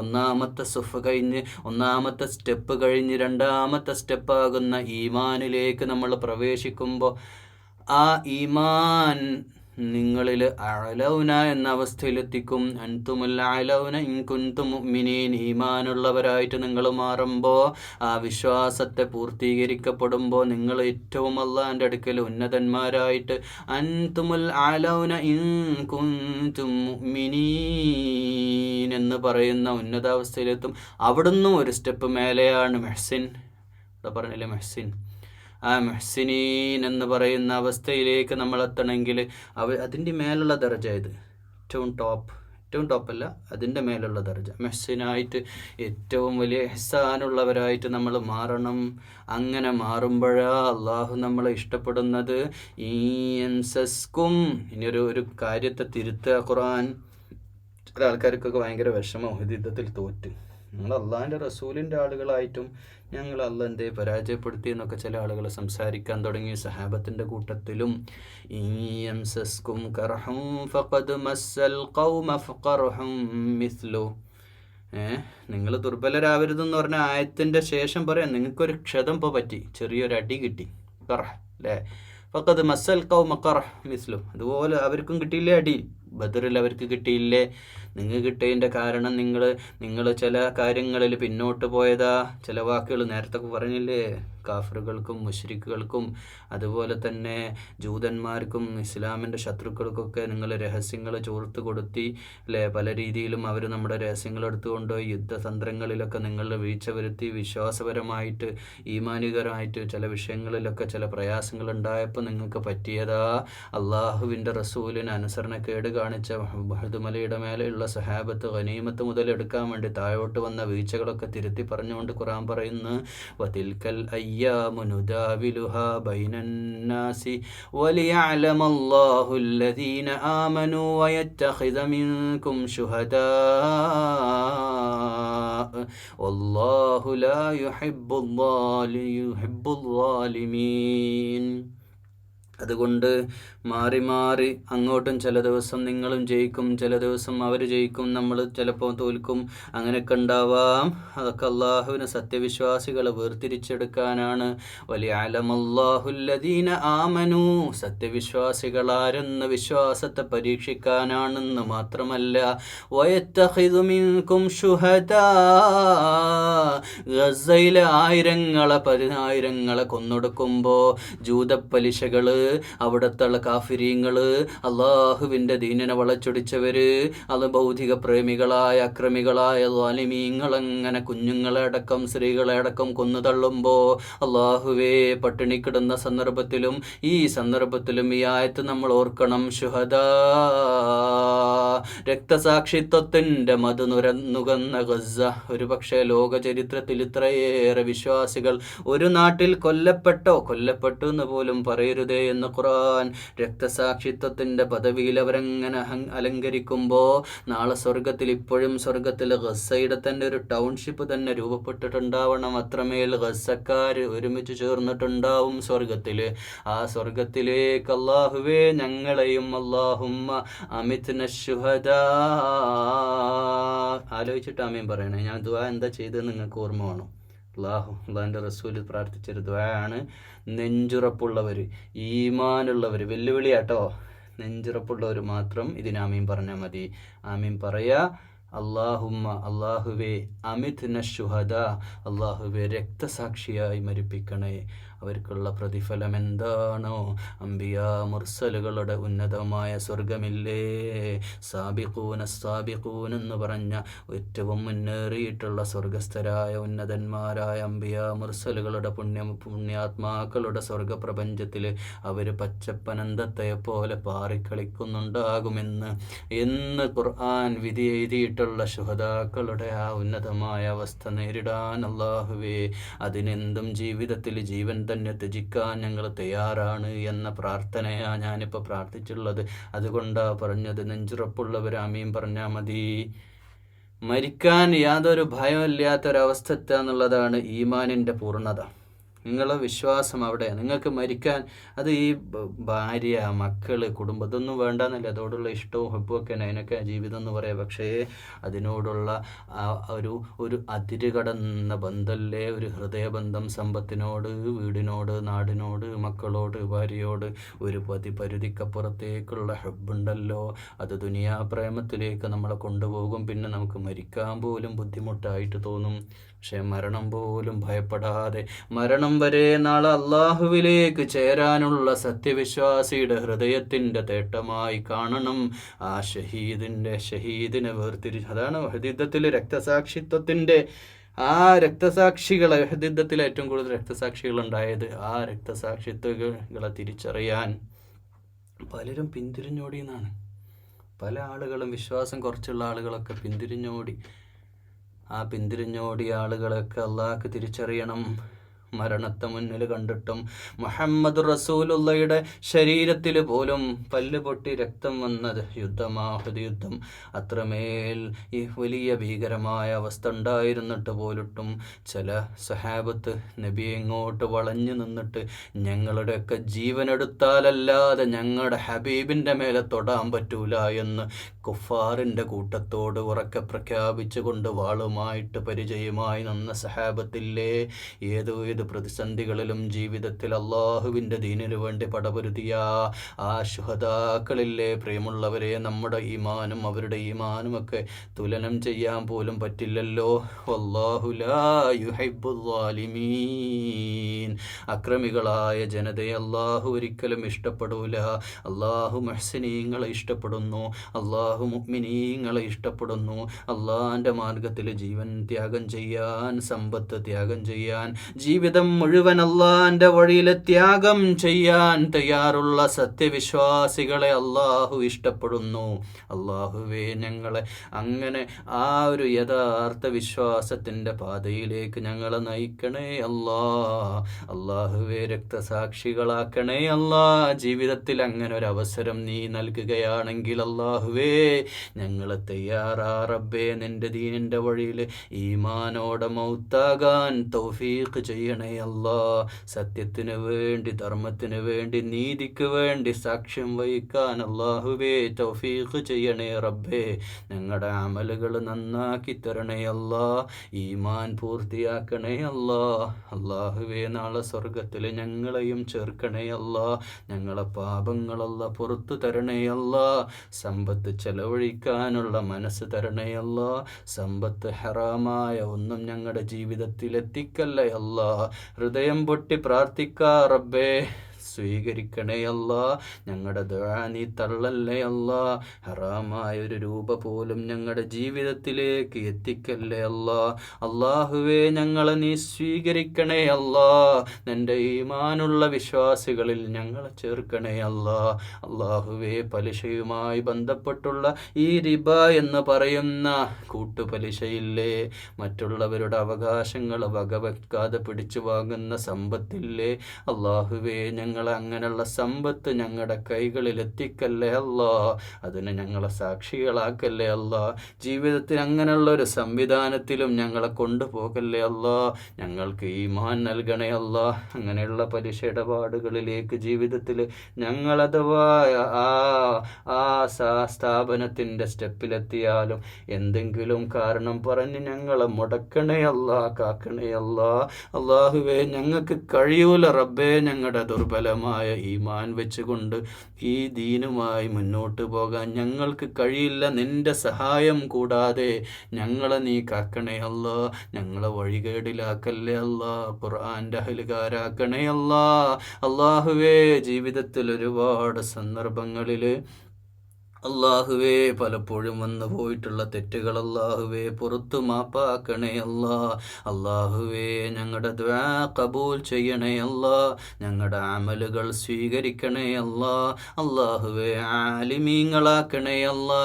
1ാമത്തെ സുഫ് കഴിഞ്ഞ്, 1ാമത്തെ സ്റ്റെപ്പ് കഴിഞ്ഞ് 2ാമത്തെ സ്റ്റെപ്പാകുന്ന ഈമാനിലേക്ക് നമ്മൾ പ്രവേശിക്കുമ്പോൾ ആ ഈമാൻ നിങ്ങളിൽ അലൗന എന്ന അവസ്ഥയിലെത്തിക്കും. അൻതുമുൽ അലൗന ഇൻ കുൻതും മുഅ്മിനീൻ, ഈമാനുള്ളവരായിട്ട് നിങ്ങൾ മാറുമ്പോൾ, ആ വിശ്വാസത്തെ പൂർത്തീകരിക്കപ്പെടുമ്പോൾ നിങ്ങൾ ഏറ്റവും അള്ളാഹിൻ്റെ അടുക്കൽ ഉന്നതന്മാരായിട്ട് അൻതുമുൽ അലൗന ഇൻ കുൻതും മുഅ്മിനീൻ എന്ന് പറയുന്ന ഉന്നതാവസ്ഥയിലെത്തും. അവിടുന്ന് ഒരു സ്റ്റെപ്പ് മേലെയാണ് മെഹ്സിൻ. ഇവിടെ പറഞ്ഞില്ലേ മെഹ്സിൻ, ആ മെഹ്സിനീൻ എന്ന് പറയുന്ന അവസ്ഥയിലേക്ക് നമ്മൾ എത്തണമെങ്കിൽ അതിൻ്റെ മേലുള്ള ദർജ ഇത്. ഏറ്റവും ടോപ്പല്ല, അതിൻ്റെ മേലുള്ള ദർജ. മെഹ്സിനായിട്ട് ഏറ്റവും വലിയ ഇഹ്സാനുള്ളവരായിട്ട് നമ്മൾ മാറണം. അങ്ങനെ മാറുമ്പോഴാ അള്ളാഹു നമ്മളെ ഇഷ്ടപ്പെടുന്നത്. ഇനി ഒരു കാര്യത്തെ തിരുത്തുക. ഖുർആൻ ചില ആൾക്കാർക്കൊക്കെ ഭയങ്കര വിഷമം, യുദ്ധത്തിൽ തോറ്റ്. നിങ്ങൾ അള്ളാഹിൻ്റെ റസൂലിൻ്റെ ആളുകളായിട്ടും ഞങ്ങൾ അള്ളാഹ് എന്തേ പരാജയപ്പെടുത്തി എന്നൊക്കെ ചില ആളുകൾ സംസാരിക്കാൻ തുടങ്ങി. സഹാബത്തിൻ്റെ കൂട്ടത്തിലും നിങ്ങൾ ദുർബലരാവരുതെന്ന് പറഞ്ഞ ആയത്തിൻ്റെ ശേഷം പറയാം, നിങ്ങൾക്കൊരു ക്ഷതം ഇപ്പോൾ പറ്റി, ചെറിയൊരു അടി കിട്ടി, കറഹ് അല്ലേ, ഫഖദ് മസ്സൽ ഖൗമ ഖറഹ് മിസ്ലു, അതുപോലെ അവർക്കും കിട്ടിയില്ലേ അടി. ബദറിൽ അവർക്ക് കിട്ടിയില്ലേ. നിങ്ങൾ കിട്ടിയതിൻ്റെ കാരണം നിങ്ങൾ ചില കാര്യങ്ങളിൽ പിന്നോട്ട് പോയതാ. ചില വാക്കുകൾ നേരത്തെ പറഞ്ഞില്ലേ, കാഫറുകൾക്കും മുശ്രിക്കുകൾക്കും അതുപോലെ തന്നെ ജൂതന്മാർക്കും ഇസ്ലാമിൻ്റെ ശത്രുക്കൾക്കൊക്കെ നിങ്ങൾ രഹസ്യങ്ങൾ ചോർത്ത് കൊടുത്തി അല്ലേ. പല രീതിയിലും അവർ നമ്മുടെ രഹസ്യങ്ങൾ എടുത്തുകൊണ്ടുപോയി യുദ്ധതന്ത്രങ്ങളിലൊക്കെ നിങ്ങളുടെ വീഴ്ച വരുത്തി. വിശ്വാസപരമായിട്ട് ഈമാനികരമായിട്ട് ചില വിഷയങ്ങളിലൊക്കെ ചില പ്രയാസങ്ങൾ ഉണ്ടായപ്പോൾ നിങ്ങൾക്ക് പറ്റിയതാ അള്ളാഹുവിൻ്റെ റസൂലിന് അനുസരണക്കേട് കാണിച്ച ബഹദുമലയുടെ മേലെയുള്ള സഹാബത്ത് ഗനീമത്ത് മുതൽ എടുക്കാൻ വേണ്ടി താഴോട്ട് വന്ന വീഴ്ചകളൊക്കെ തിരുത്തി പറഞ്ഞുകൊണ്ട് ഖുർആൻ പറയുന്നു, വതിൽക്കൽ അയ്യാമു നുദാവിലുഹാ ബൈനന്നാസി വലിയഅലമല്ലാഹു അല്ലദീന ആമനൂ വയത്തഖിദ മിൻകും ശുഹദാ വല്ലാഹു ലാ യുഹിബ്ബുൽ ളാലിമീൻ. അതുകൊണ്ട് മാറി മാറി അങ്ങോട്ടും ചില ദിവസം നിങ്ങളും ജയിക്കും, ചില ദിവസം അവർ ജയിക്കും, നമ്മൾ ചിലപ്പോൾ തോൽക്കും, അങ്ങനെയൊക്കെ ഉണ്ടാവാം. അതൊക്കെ അള്ളാഹുവിന് സത്യവിശ്വാസികളെ വേർതിരിച്ചെടുക്കാനാണ്. വലിയഅലമല്ലാഹുല്ലദീന ആമനൂ, സത്യവിശ്വാസികളാരെന്ന് വിശ്വാസത്തെ പരീക്ഷിക്കാനാണെന്ന് മാത്രമല്ല, വയത്തഖിദു മിൻകും ശുഹദാ, ഗസയിലെ ആയിരങ്ങളെ കൊന്നൊടുക്കുമ്പോൾ ജൂതപ്പലിശകള്, അവിടത്തുള്ള കാഫിരീങ്ങള്, അള്ളാഹുവിൻ്റെ ദീനിനെ വളച്ചൊടിച്ചവര്, അത് ഭൗതിക പ്രേമികളായ അക്രമികളായ ളാലിമീങ്ങളങ്ങനെ കുഞ്ഞുങ്ങളെ അടക്കം സ്ത്രീകളെ അടക്കം കൊന്നു തള്ളുമ്പോൾ അള്ളാഹുവേ, പട്ടിണിക്കിടുന്ന സന്ദർഭത്തിലും ഈ സന്ദർഭത്തിലും ഈ ആയത്ത് നമ്മൾ ഓർക്കണം. ശുഹദാ, രക്തസാക്ഷിത്വത്തിൻ്റെ മധുനുകന്ന ഗസ. ഒരു പക്ഷേ ലോക ചരിത്രത്തിൽ ഇത്രയേറെ വിശ്വാസികൾ ഒരു നാട്ടിൽ കൊല്ലപ്പെട്ടു എന്ന് പോലും പറയരുതേ എന്ന് ഖുർആൻ. രക്തസാക്ഷിത്വത്തിൻ്റെ പദവിയിൽ അവരങ്ങനെ അലങ്കരിക്കുമ്പോൾ നാളെ സ്വർഗത്തിൽ, ഇപ്പോഴും സ്വർഗത്തിൽ ഗസയുടെ തന്നെ ഒരു ടൗൺഷിപ്പ് തന്നെ രൂപപ്പെട്ടിട്ടുണ്ടാവണം. അത്രമേൽ ഗസക്കാർ ഒരുമിച്ച് ചേർന്നിട്ടുണ്ടാവും സ്വർഗത്തിൽ. ആ സ്വർഗത്തിലേക്ക് അല്ലാഹുവേ ഞങ്ങളെയും അല്ലാഹുമ്മ അമിത്ന ശുഹദാ. ആലോചിച്ചിട്ട് ആമീൻ പറയണേ. ഞാൻ ദുആ എന്താ ചെയ്തത് നിങ്ങൾക്ക് ഓർമ്മ വേണം. അള്ളാഹുവിൻ്റെ റസൂൽ പ്രാർത്ഥിച്ചൊരു ദുആയാണ്. നെഞ്ചുറപ്പുള്ളവർ, ഈമാനുള്ളവർ, വെല്ലുവിളിയാട്ടോ, നെഞ്ചുറപ്പുള്ളവർ മാത്രം ഇതിന് ആമീൻ പറഞ്ഞാൽ മതി. ആമീൻ പറയാ. അല്ലാഹുവേ അമിത്ന ശുഹദാ, അല്ലാഹുവേ രക്തസാക്ഷിയായി മരിപ്പിക്കണേ. അവർക്കുള്ള പ്രതിഫലം എന്താണോ? അംബിയാ മുർസലുകളുടെ ഉന്നതമായ സ്വർഗമില്ലേ, സാബിഖൂൻ എന്ന് പറഞ്ഞ ഏറ്റവും മുന്നേറിയിട്ടുള്ള സ്വർഗസ്ഥരായ ഉന്നതന്മാരായ അംബിയാ മുർസലുകളുടെ പുണ്യാത്മാക്കളുടെ സ്വർഗപ്രപഞ്ചത്തിൽ അവർ പച്ചപ്പനന്തത്തെ പോലെ പാറിക്കളിക്കുന്നുണ്ടാകുമെന്ന് ഖുർആൻ വിധി എഴുതിയിട്ടുള്ള ശുഹദാക്കളുടെ ആ ഉന്നതമായ അവസ്ഥ നേരിടാൻ അല്ലാഹുവേ, അതിനെന്തും ജീവിതത്തിൽ ജീവൻ തന്നെ ത്യജിക്കാൻ ഞങ്ങൾ തയ്യാറാണ് എന്ന പ്രാർത്ഥനയാണ് ഞാനിപ്പോൾ പ്രാർത്ഥിച്ചുള്ളത്. അതുകൊണ്ടാണ് പറഞ്ഞത് നെഞ്ചുറപ്പുള്ളവർ ആമീൻ പറഞ്ഞാൽ മതി. മരിക്കാൻ യാതൊരു ഭയമില്ലാത്തൊരവസ്ഥ എത്തുക എന്നുള്ളതാണ് ഈമാനിൻ്റെ പൂർണ്ണത. നിങ്ങളെ വിശ്വാസം അവിടെ. നിങ്ങൾക്ക് മരിക്കാൻ അത് ഈ ഭാര്യ, മക്കൾ, കുടുംബം ഇതൊന്നും വേണ്ടെന്നല്ല, അതോടുള്ള ഇഷ്ടവും ഹബ്ബുമൊക്കെ അതിനൊക്കെ ജീവിതം എന്ന് പറയാം. പക്ഷേ അതിനോടുള്ള ഒരു അതിരുകടന്ന ബന്ധമല്ലേ ഒരു ഹൃദയബന്ധം. സമ്പത്തിനോട്, വീടിനോട്, നാടിനോട്, മക്കളോട്, ഭാര്യയോട് ഒരു പരിധിക്കപ്പുറത്തേക്കുള്ള ഹബ്ബുണ്ടല്ലോ. അത് ദുനിയാ പ്രേമത്തിലേക്ക് നമ്മളെ കൊണ്ടുപോകും. പിന്നെ നമുക്ക് മരിക്കാൻ പോലും ബുദ്ധിമുട്ടായിട്ട് തോന്നും. പക്ഷേ മരണം പോലും ഭയപ്പെടാതെ മരണം വരെ നാളെ അള്ളാഹുവിലേക്ക് ചേരാനുള്ള സത്യവിശ്വാസിയുടെ ഹൃദയത്തിൻ്റെ തേട്ടമായി കാണണം ആ ഷഹീദിനെ അതാണ് യുദ്ധത്തിൽ രക്തസാക്ഷിത്വത്തിൻ്റെ ആ രക്തസാക്ഷികളെ, യുദ്ധത്തിൽ ഏറ്റവും കൂടുതൽ രക്തസാക്ഷികളുണ്ടായത്. ആ രക്തസാക്ഷിത്വങ്ങളെ തിരിച്ചറിയാൻ പലരും പിന്തിരിഞ്ഞോടിയെന്നാണ്. പല ആളുകളും, വിശ്വാസം കുറച്ചുള്ള ആളുകളൊക്കെ പിന്തിരിഞ്ഞോടി. ആ പിന്തിരിഞ്ഞോടിയ ആളുകളൊക്കെ അള്ളാഹ്ക്ക് തിരിച്ചറിയണം. മരണത്തെ മുന്നിൽ കണ്ടിട്ടും മുഹമ്മദ് റസൂലുള്ളയുടെ ശരീരത്തിൽ പോലും പല്ല് പൊട്ടി രക്തം വന്നത് യുദ്ധം. അത്രമേൽ ഈ വലിയ ഭീകരമായ അവസ്ഥ ഉണ്ടായിരുന്നിട്ട് പോലിട്ടും ചില സഹാബത്ത് നബിയെ ഇങ്ങോട്ട് വളഞ്ഞു നിന്നിട്ട് ഞങ്ങളുടെയൊക്കെ ജീവനെടുത്താലല്ലാതെ ഞങ്ങളുടെ ഹബീബിൻ്റെ മേലെ തൊടാൻ പറ്റൂല എന്ന് കുഫാറിൻ്റെ കൂട്ടത്തോട് ഉറക്കെ പ്രഖ്യാപിച്ചുകൊണ്ട് വാളുമായിട്ട് പരിചയമായി നിന്ന സഹാബത്തില്ലേ. ഏതോ ഏത് പ്രതിസന്ധികളിലും ജീവിതത്തിൽ അള്ളാഹുവിൻ്റെ ദീനിനു വേണ്ടി പടപൊരുതിയ ആ ശുഹദാക്കളില്ലേ പ്രിയമുള്ളവരെ, നമ്മുടെ ഈമാനും അവരുടെ ഈമാനുമൊക്കെ തുലനം ചെയ്യാൻ പോലും പറ്റില്ലല്ലോ. വല്ലാഹു ലാ യുഹിബ്ബുൽ ളാലിമീൻ. അക്രമികളായ ജനതയെ അള്ളാഹു ഒരിക്കലും ഇഷ്ടപ്പെടൂല. അള്ളാഹു മുഹ്സിനീങ്ങളെ ഇഷ്ടപ്പെടുന്നു, അള്ളാഹു മുഅ്മിനീങ്ങളെ ഇഷ്ടപ്പെടുന്നു. അള്ളാഹിൻ്റെ മാർഗത്തിൽ ജീവൻ ത്യാഗം ചെയ്യാൻ, സമ്പത്ത് ത്യാഗം ചെയ്യാൻ, ജീവിതം മുഴുവൻ അള്ളാഹിൻ്റെ വഴിയിൽ ത്യാഗം ചെയ്യാൻ തയ്യാറുള്ള സത്യവിശ്വാസികളെ അള്ളാഹു ഇഷ്ടപ്പെടുന്നു. അള്ളാഹുവേ, ഞങ്ങളെ അങ്ങനെ ആ ഒരു യഥാർത്ഥ വിശ്വാസത്തിൻ്റെ പാതയിലേക്ക് ഞങ്ങളെ നയിക്കണേ അല്ലാ. അള്ളാഹുവേ, രക്തസാക്ഷികളാക്കണേ അല്ലാ. ജീവിതത്തിൽ അങ്ങനെ ഒരു അവസരം നീ നൽകുകയാണെങ്കിൽ അള്ളാഹുവേ, ഞങ്ങളെ തയ്യാറാ റബ്ബേ, നിന്റെ ദീനിൻ്റെ വഴിയിൽ ഈമാനോടെ മൗത്താകാൻ തൗഫീഖ് ചെയ്യണേ അല്ലാ. സത്യത്തിന് വേണ്ടി, ധർമ്മത്തിന് വേണ്ടി, നീതിക്ക് വേണ്ടി സാക്ഷ്യം വഹിക്കാൻ അള്ളാഹുവേ തൗഫീഖ് ചെയ്യണേ റബ്ബേ. ഞങ്ങളുടെ അമലുകൾ നന്നാക്കി തരണേ അല്ലാ. ഈമാൻ പൂർത്തിയാക്കണേ അല്ലാ. അള്ളാഹുവേ, നാളെ സ്വർഗത്തിൽ ഞങ്ങളെയും ചേർക്കണേ അല്ലാ. ഞങ്ങളെ പാപങ്ങളല്ല പുറത്തു തരണേ അല്ലാ. സമ്പത്ത് ചെലവഴിക്കാനുള്ള മനസ്സ് തരണേ അല്ലാ. സമ്പത്ത് ഹറാമായ ഒന്നും ഞങ്ങളുടെ ജീവിതത്തിൽ എത്തിക്കല്ലേ അല്ലാ. ഹൃദയം പൊട്ടി പ്രാർത്ഥിക്കാ റബ്ബേ, സ്വീകരിക്കണേ അല്ലാ. ഞങ്ങളുടെ ദുആ നീ തള്ളല്ലേ അല്ലാ. ഹറാമായ ഒരു രൂപ പോലും ഞങ്ങളുടെ ജീവിതത്തിലേക്ക് എത്തിക്കല്ലേ അല്ലാ. അള്ളാഹുവേ, ഞങ്ങളെ നീ സ്വീകരിക്കണേ അല്ലാ. നിന്റെ ഈമാനുള്ള വിശ്വാസികളിൽ ഞങ്ങളെ ചേർക്കണേ അല്ലാ. അള്ളാഹുവേ, പലിശയുമായി ബന്ധപ്പെട്ടുള്ള ഈ റിബ എന്ന് പറയുന്ന കൂട്ടുപലിശയില്ലേ, മറ്റുള്ളവരുടെ അവകാശങ്ങൾ വകവെക്കാതെ പിടിച്ചു വാങ്ങുന്ന സമ്പത്തില്ലേ, അള്ളാഹുവേ, ഞങ്ങളെ അങ്ങനെയുള്ള സമ്പത്ത് ഞങ്ങളുടെ കൈകളിൽ എത്തിക്കല്ലേ അല്ലാ. അതിന് ഞങ്ങളെ സാക്ഷികളാക്കല്ലേ അല്ലാ. ജീവിതത്തിൽ അങ്ങനെയുള്ള ഒരു സംവിധാനത്തിലും ഞങ്ങളെ കൊണ്ടുപോകല്ലേ അല്ലാ. ഞങ്ങൾക്ക് ഈമാൻ നൽകണേ അല്ലാ. അങ്ങനെയുള്ള പലിശ ഇടപാടുകളിലേക്ക് ജീവിതത്തിൽ ഞങ്ങളഥവാ ആ സ്ഥാപനത്തിൻ്റെ സ്റ്റെപ്പിലെത്തിയാലും എന്തെങ്കിലും കാരണം പറഞ്ഞ് ഞങ്ങളെ മുടക്കണേ അല്ലാ, കാക്കണേ അല്ലാ. അള്ളാഹുവേ, ഞങ്ങൾക്ക് കഴിയൂല റബ്ബേ, ഞങ്ങളുടെ ദുർബലമായ ഈമാൻ വെച്ചുകൊണ്ട് ഈ ദീനുമായി മുന്നോട്ട് പോകാൻ ഞങ്ങൾക്ക് കഴിയില്ല. നിന്റെ സഹായം കൂടാതെ ഞങ്ങളെ നീ കാക്കണേ അല്ലാ. ഞങ്ങളെ വഴികേടിലാക്കല്ലേ അല്ലാ. ഖുർആന്റെ അഹ്ലുകാരാക്കണേ അല്ലാ. അള്ളാഹുവേ, ജീവിതത്തിൽ ഒരുപാട് സന്ദർഭങ്ങളിൽ അള്ളാഹുവേ, പലപ്പോഴും വന്നു പോയിട്ടുള്ള തെറ്റുകൾ അള്ളാഹുവേ പുറത്തു മാപ്പാക്കണേ അല്ലാ. അള്ളാഹുവേ, ഞങ്ങളുടെ ദുആ കബൂൽ ചെയ്യണേ അല്ലാ. ഞങ്ങളുടെ അമലുകൾ സ്വീകരിക്കണേ അല്ലാ. അള്ളാഹുവേ, ആലിമീങ്ങളാക്കണേ അല്ലാ,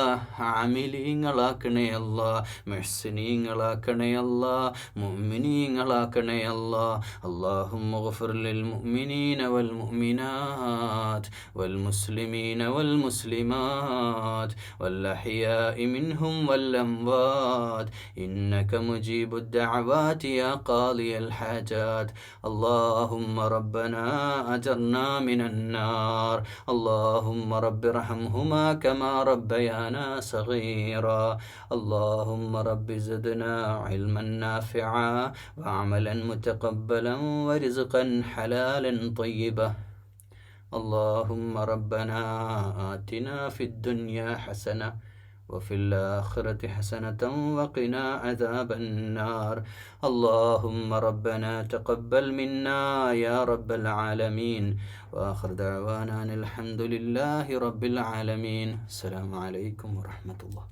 ആമിലീങ്ങളാക്കണേ അല്ലാ, മുഹ്സിനീങ്ങളാക്കണേ അല്ലാ, മുഅ്മിനീങ്ങളാക്കണേ അല്ലാ. അല്ലാഹുമ്മ ഗ്ഫിർ ലിൽ മുഅ്മിനീന വൽ മുഅ്മിനാത്ത് വൽ മുസ്ലിമീന വൽ മുസ്ലിമാത്ത് والأحياء منهم والأموات إنك مجيب الدعوات يا قاضي الحاجات. اللهم ربنا أجرنا من النار. اللهم رب ارحمهما كما ربيانا صغيرا. اللهم رب زدنا علما نافعا وعملا متقبلا ورزقا حلالا طيبا. اللهم ربنا آتنا في الدنيا حسنة وفي الآخرة حسنة وقنا عذاب النار. اللهم ربنا تقبل منا يا رب العالمين. وآخر دعوانا الحمد لله رب العالمين. السلام عليكم ورحمة الله.